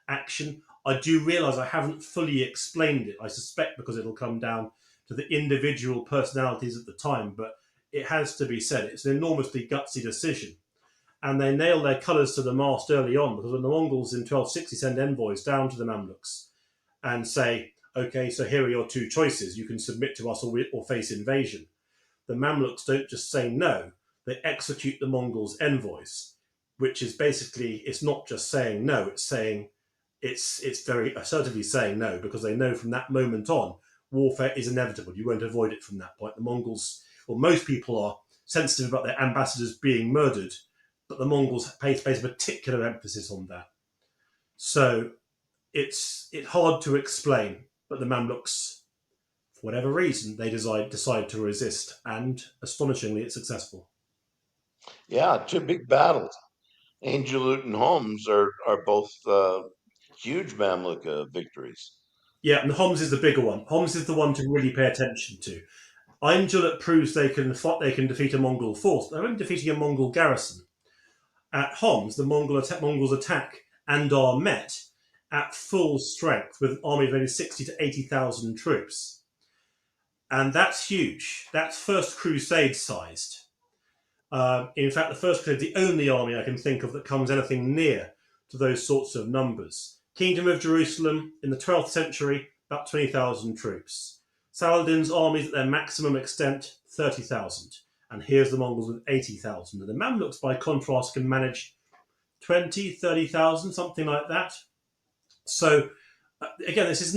action. I do realise I haven't fully explained it. I suspect because it'll come down to the individual personalities at the time, but it has to be said. It's an enormously gutsy decision. And they nail their colours to the mast early on, because when the Mongols in 1260 send envoys down to the Mamluks and say, okay, so here are your two choices. You can submit to us or face invasion. The Mamluks don't just say no. They execute the Mongols' envoys, which is basically, it's not just saying no, it's saying, it's very assertively saying no, because they know from that moment on, warfare is inevitable. You won't avoid it from that point. The Mongols, or most people, are sensitive about their ambassadors being murdered, but the Mongols place a particular emphasis on that. So it's hard to explain, but the Mamluks, for whatever reason, they decide to resist, and astonishingly, it's successful. Yeah, two big battles. Angelut and Homs are both huge Mamluk victories. Yeah, and Homs is the bigger one. Homs is the one to really pay attention to. Angelut proves they can defeat a Mongol force. They're only defeating a Mongol garrison. At Homs, the Mongols attack and are met at full strength with an army of maybe 60 to 80,000 troops. And that's huge. That's First Crusade sized. In fact, the First Crusade is the only army I can think of that comes anything near to those sorts of numbers. Kingdom of Jerusalem in the 12th century, about 20,000 troops. Saladin's armies at their maximum extent, 30,000. And here's the Mongols with 80,000. And the Mamluks, by contrast, can manage 20, 30,000, something like that. So, again, this is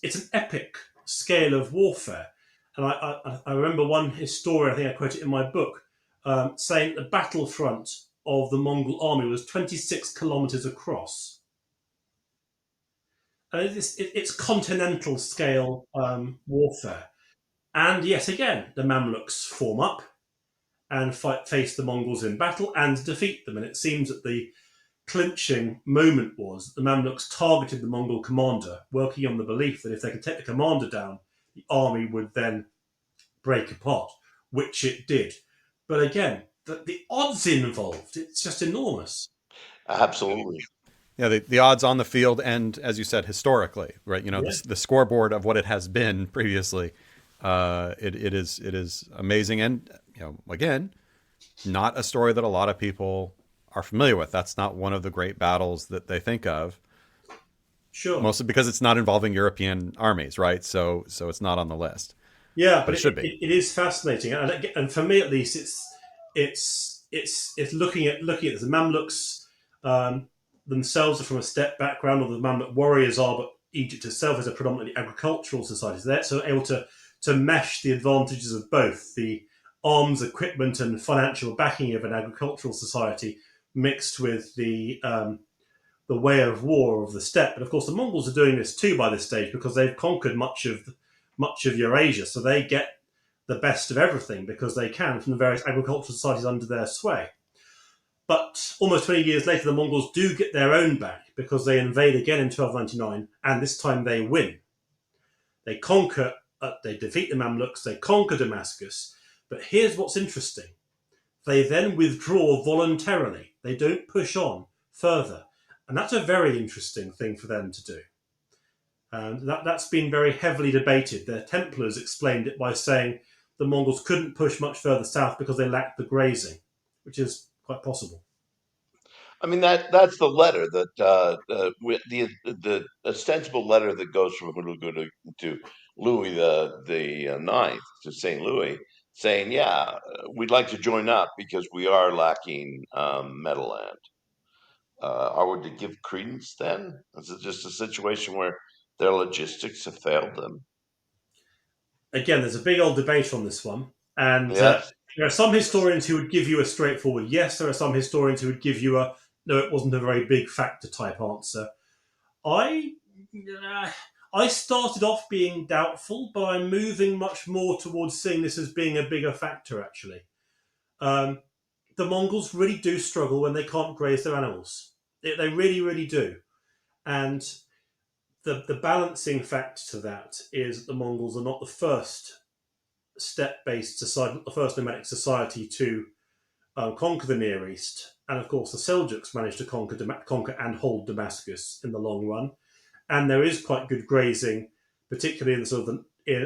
it's an epic scale of warfare. And I remember one historian, I think I quote it in my book, saying the battlefront of the Mongol army was 26 kilometres across. And it's continental scale warfare. And yet again, the Mamluks form up and face the Mongols in battle and defeat them. And it seems that the clinching moment was that the Mamluks targeted the Mongol commander, working on the belief that if they could take the commander down, the army would then break apart, which it did. But again, the odds involved, it's just enormous. Absolutely. Yeah, the odds on the field, and as you said, historically, right? You know, Yeah. the scoreboard of what it has been previously, it is amazing, and you know, again, not a story that a lot of people are familiar with. That's not one of the great battles that they think of, Sure. mostly because it's not involving European armies, right? So it's not on the list, Yeah, but but it should be. it is fascinating, and for me at least, it's looking at the Mamluks themselves are from a steppe background, or the Mamluk warriors are, but Egypt itself is a predominantly agricultural society. So they're so able to mesh the advantages of both the arms, equipment, and financial backing of an agricultural society mixed with the way of war of the steppe. But of course, the Mongols are doing this too by this stage because they've conquered much of Eurasia, so they get the best of everything because they can from the various agricultural societies under their sway. But almost 20 years later, the Mongols do get their own back because they invade again in 1299, and this time they win. They conquer, they defeat the Mamluks, they conquer Damascus. But here's what's interesting: they then withdraw voluntarily. They don't push on further, and that's a very interesting thing for them to do. And that's been very heavily debated. The Templars explained it by saying the Mongols couldn't push much further south because they lacked the grazing, which is quite possible. I mean that's the letter that with the ostensible letter that goes from Hulagu to Louis the ninth to Saint Louis, saying, "Yeah, we'd like to join up because we are lacking meadowland." Are we to give credence then? Is it just a situation where their logistics have failed them? Again, there's a big old debate on this one, and Yes. there are some historians who would give you a straightforward yes. There are some historians who would give you a no. It wasn't a very big factor type answer. I uh, I started off being doubtful, but I'm moving much more towards seeing this as being a bigger factor. Actually, um, the Mongols really do struggle when they can't graze their animals. They really, really do, and the balancing factor to that is that the Mongols are not the first steppe-based society, the first nomadic society to conquer the Near East. And of course, the Seljuks managed to conquer and hold Damascus in the long run. And there is quite good grazing, particularly in the sort of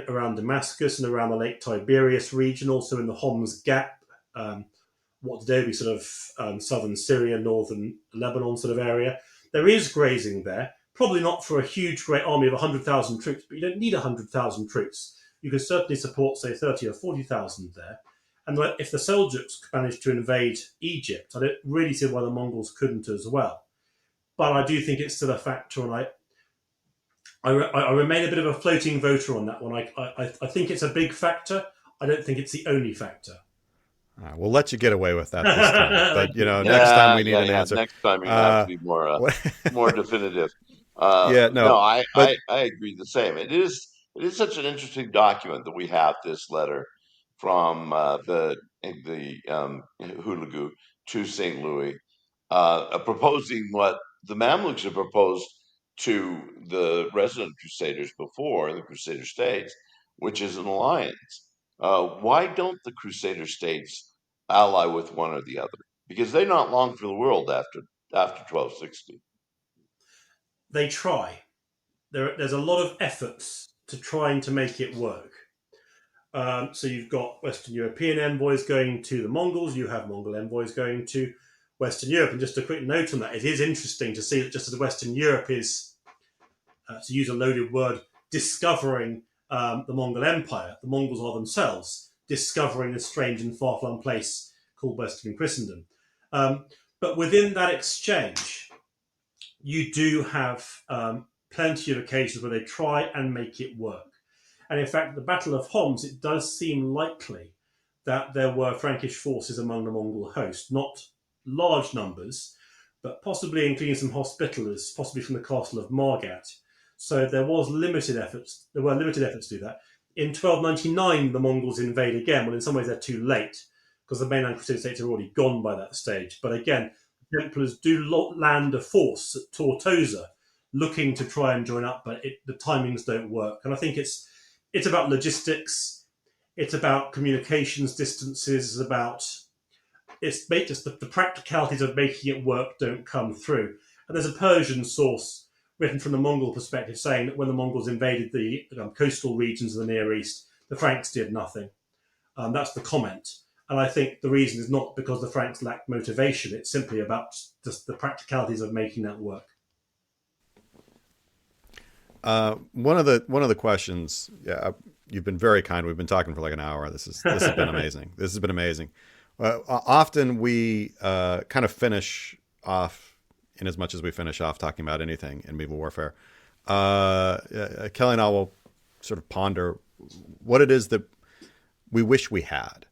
around Damascus and around the Lake Tiberias region, also in the Homs Gap, what today would be sort of southern Syria, northern Lebanon sort of area. There is grazing there, probably not for a huge, great army of 100,000 troops, but you don't need 100,000 troops. You could certainly support, say, 30 or 40,000 there. And if the Seljuks managed to invade Egypt, I don't really see why the Mongols couldn't as well. But I do think it's still a factor, and I remain a bit of a floating voter on that one. I think it's a big factor. I don't think it's the only factor. We'll let you get away with that this time, but Thank you you. know, next time Yeah, we need yeah, an yeah. answer. Next time you're gonna have to Uh, be more what- more definitive. yeah, No, no, I, but I I agree the same. It is such an interesting document that we have this letter from the Hulagu to St. Louis, proposing what the Mamluks had proposed to the resident Crusaders before in the Crusader states, which is an alliance. Why don't the Crusader states ally with one or the other? Because they're not long for the world after 1260. They try. There's a lot of efforts to trying to make it work. So you've got Western European envoys going to the Mongols. You have Mongol envoys going to Western Europe. And just a quick note on that: it is interesting to see that just as Western Europe is, to use a loaded word, discovering the Mongol Empire, the Mongols are themselves discovering a strange and far-flung place called Western Christendom. Um, but within that exchange, you do have plenty of occasions where they try and make it work. And in fact, the Battle of Homs, it does seem likely that there were Frankish forces among the Mongol host, not large numbers, but possibly including some Hospitallers, possibly from the castle of Margat. So there was limited efforts. There were limited efforts to do that. In 1299, the Mongols invade again. Well, in some ways, they're too late because the mainland Crusader states are already gone by that stage. But again, the Templars do land a force at Tortosa, looking to try and join up, but the timings don't work. And I think it's about logistics, it's about communications distances, it's about It's just the practicalities of making it work don't come through. And there's a Persian source written from the Mongol perspective saying that when the Mongols invaded the coastal regions of the Near East, the Franks did nothing. That's the comment. And I think the reason is not because the Franks lacked motivation. It's simply about just the practicalities of making that work. One of the questions, yeah, you've been very kind. We've been talking for like an hour. This has been amazing. This has been amazing. Often we kind of finish off, in as much as we finish off talking about anything in medieval warfare. Kelly and I will sort of ponder what it is that we wish we had,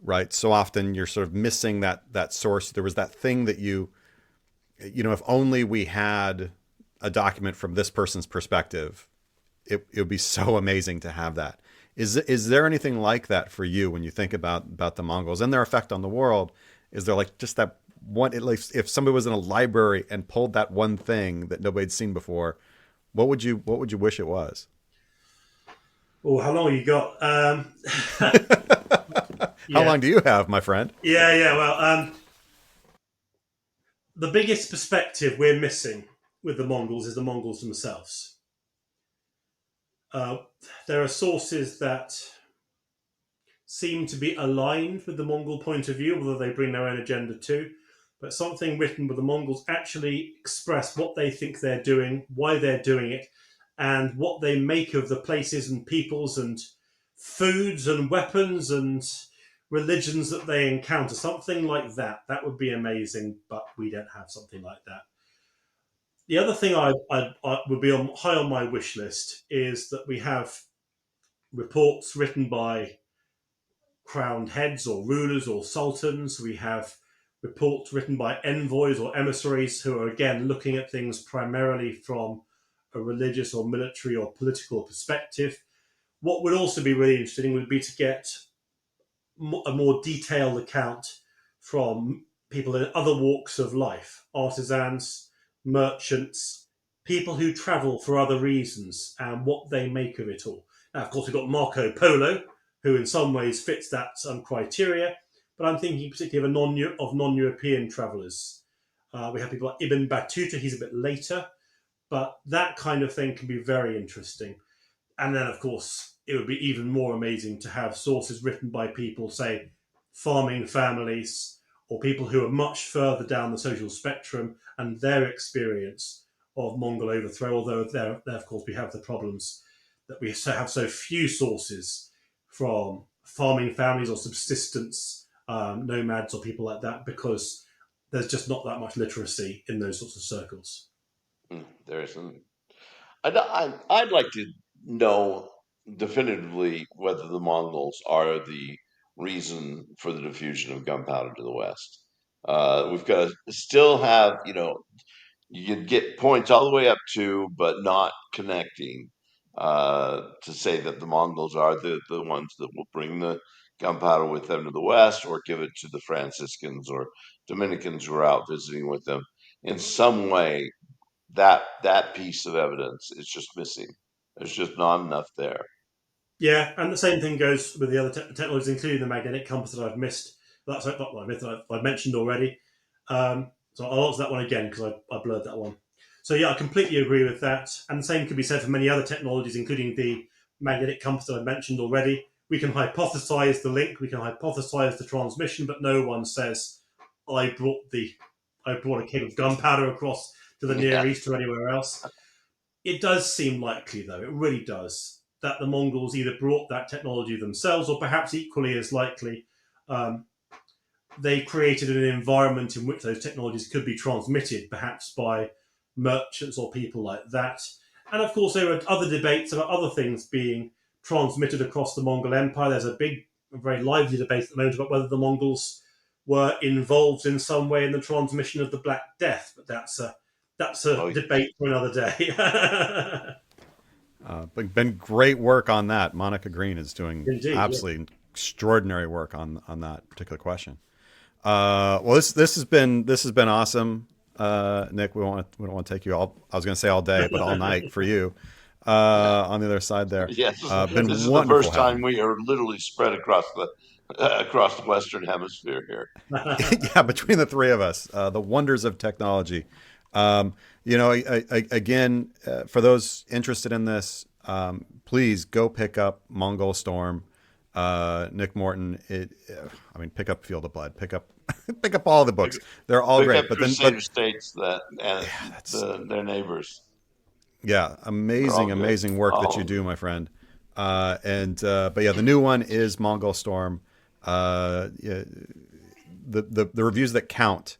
right? So often you're sort of missing that source. There was that thing that if only we had a document from this person's perspective, it would be so amazing to have that. Is there anything like that for you when you think about the Mongols and their effect on the world? Is there like just that one, if somebody was in a library and pulled that one thing that nobody'd seen before, what would you wish it was? Oh, how long have you got? How long do you have, my friend? Yeah. Well, the biggest perspective we're missing with the Mongols is the Mongols themselves. There are sources that seem to be aligned with the Mongol point of view, although they bring their own agenda too. But something written with the Mongols actually express what they think they're doing, why they're doing it, and what they make of the places and peoples and foods and weapons and religions that they encounter. Something like that. That would be amazing, but we don't have something like that. The other thing I would be high on my wish list is that we have reports written by crowned heads or rulers or sultans. We have reports written by envoys or emissaries who are, again, looking at things primarily from a religious or military or political perspective. What would also be really interesting would be to get a more detailed account from people in other walks of life, artisans, merchants, people who travel for other reasons, and what they make of it all. Now, of course, we've got Marco Polo, who in some ways fits that criteria, but I'm thinking particularly of non-European travellers. We have people like Ibn Battuta, he's a bit later, but that kind of thing can be very interesting. And then, of course, it would be even more amazing to have sources written by people, say, farming families, or people who are much further down the social spectrum and their experience of Mongol overthrow, although there of course, we have the problems that we have so few sources from farming families or subsistence nomads or people like that, because there's just not that much literacy in those sorts of circles. There isn't. I'd like to know definitively whether the Mongols are the reason for the diffusion of gunpowder to the West. We've got to still have, you could get points all the way up to, but not connecting to say that the Mongols are the ones that will bring the gunpowder with them to the West, or give it to the Franciscans or Dominicans who are out visiting with them. In some way, that piece of evidence is just missing. There's just not enough there. Yeah, and the same thing goes with the other technologies, including the magnetic compass that I've missed. That's not what I've mentioned already. So I'll answer that one again because I blurred that one. So yeah, I completely agree with that. And the same could be said for many other technologies, including the magnetic compass that I mentioned already. We can hypothesize the link, we can hypothesize the transmission, but no one says, I brought a keg of gunpowder across to the Near East or anywhere else. It does seem likely, though, it really does, that the Mongols either brought that technology themselves, or perhaps equally as likely, they created an environment in which those technologies could be transmitted, perhaps by merchants or people like that. And of course, there are other debates about other things being transmitted across the Mongol Empire. There's a very lively debate at the moment about whether the Mongols were involved in some way in the transmission of the Black Death, but that's a debate for another day. Been great work on that. Monica Green is doing absolutely extraordinary work on that particular question. Well, this has been awesome, Nick. We don't want to take you all. I was going to say all day, but all night for you. On the other side there. Yes, been this is wonderful the first time we are literally spread across across the Western Hemisphere here. Yeah, between the three of us, the wonders of technology. Again, for those interested in this, please go pick up Mongol Storm, Nick Morton. Pick up Field of Blood. Pick up, pick up all the books. They're all Pick great. up But then, Crusader States that and yeah, that's their neighbors. yeah, They're all good. amazing work that All you of them. do, my friend. But yeah, the new one is Mongol Storm. Yeah, the reviews that count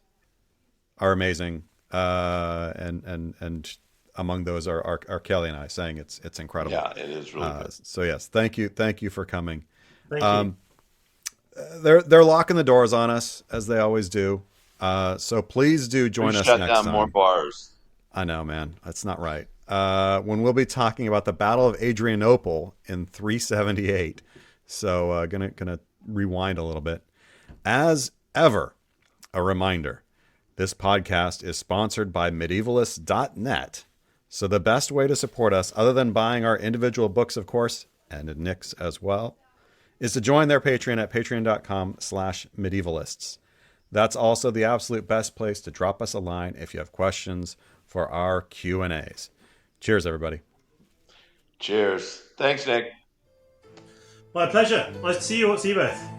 are amazing, and among those are Kelly and I saying it's incredible. Yeah, it is really good. So yes, thank you for coming. Thank you. They're locking the doors on us as they always do. So please do We join us shut next down time. more bars. I know, man, that's not right. When we'll be talking about the Battle of Adrianople in 378. So gonna rewind a little bit. As ever, a reminder. This podcast is sponsored by medievalists.net. So the best way to support us, other than buying our individual books, of course, and Nick's as well, is to join their Patreon at patreon.com/medievalists. That's also the absolute best place to drop us a line if you have questions for our Q&As. Cheers, everybody. Cheers. Thanks, Nick. My pleasure. Nice to see you. See you both.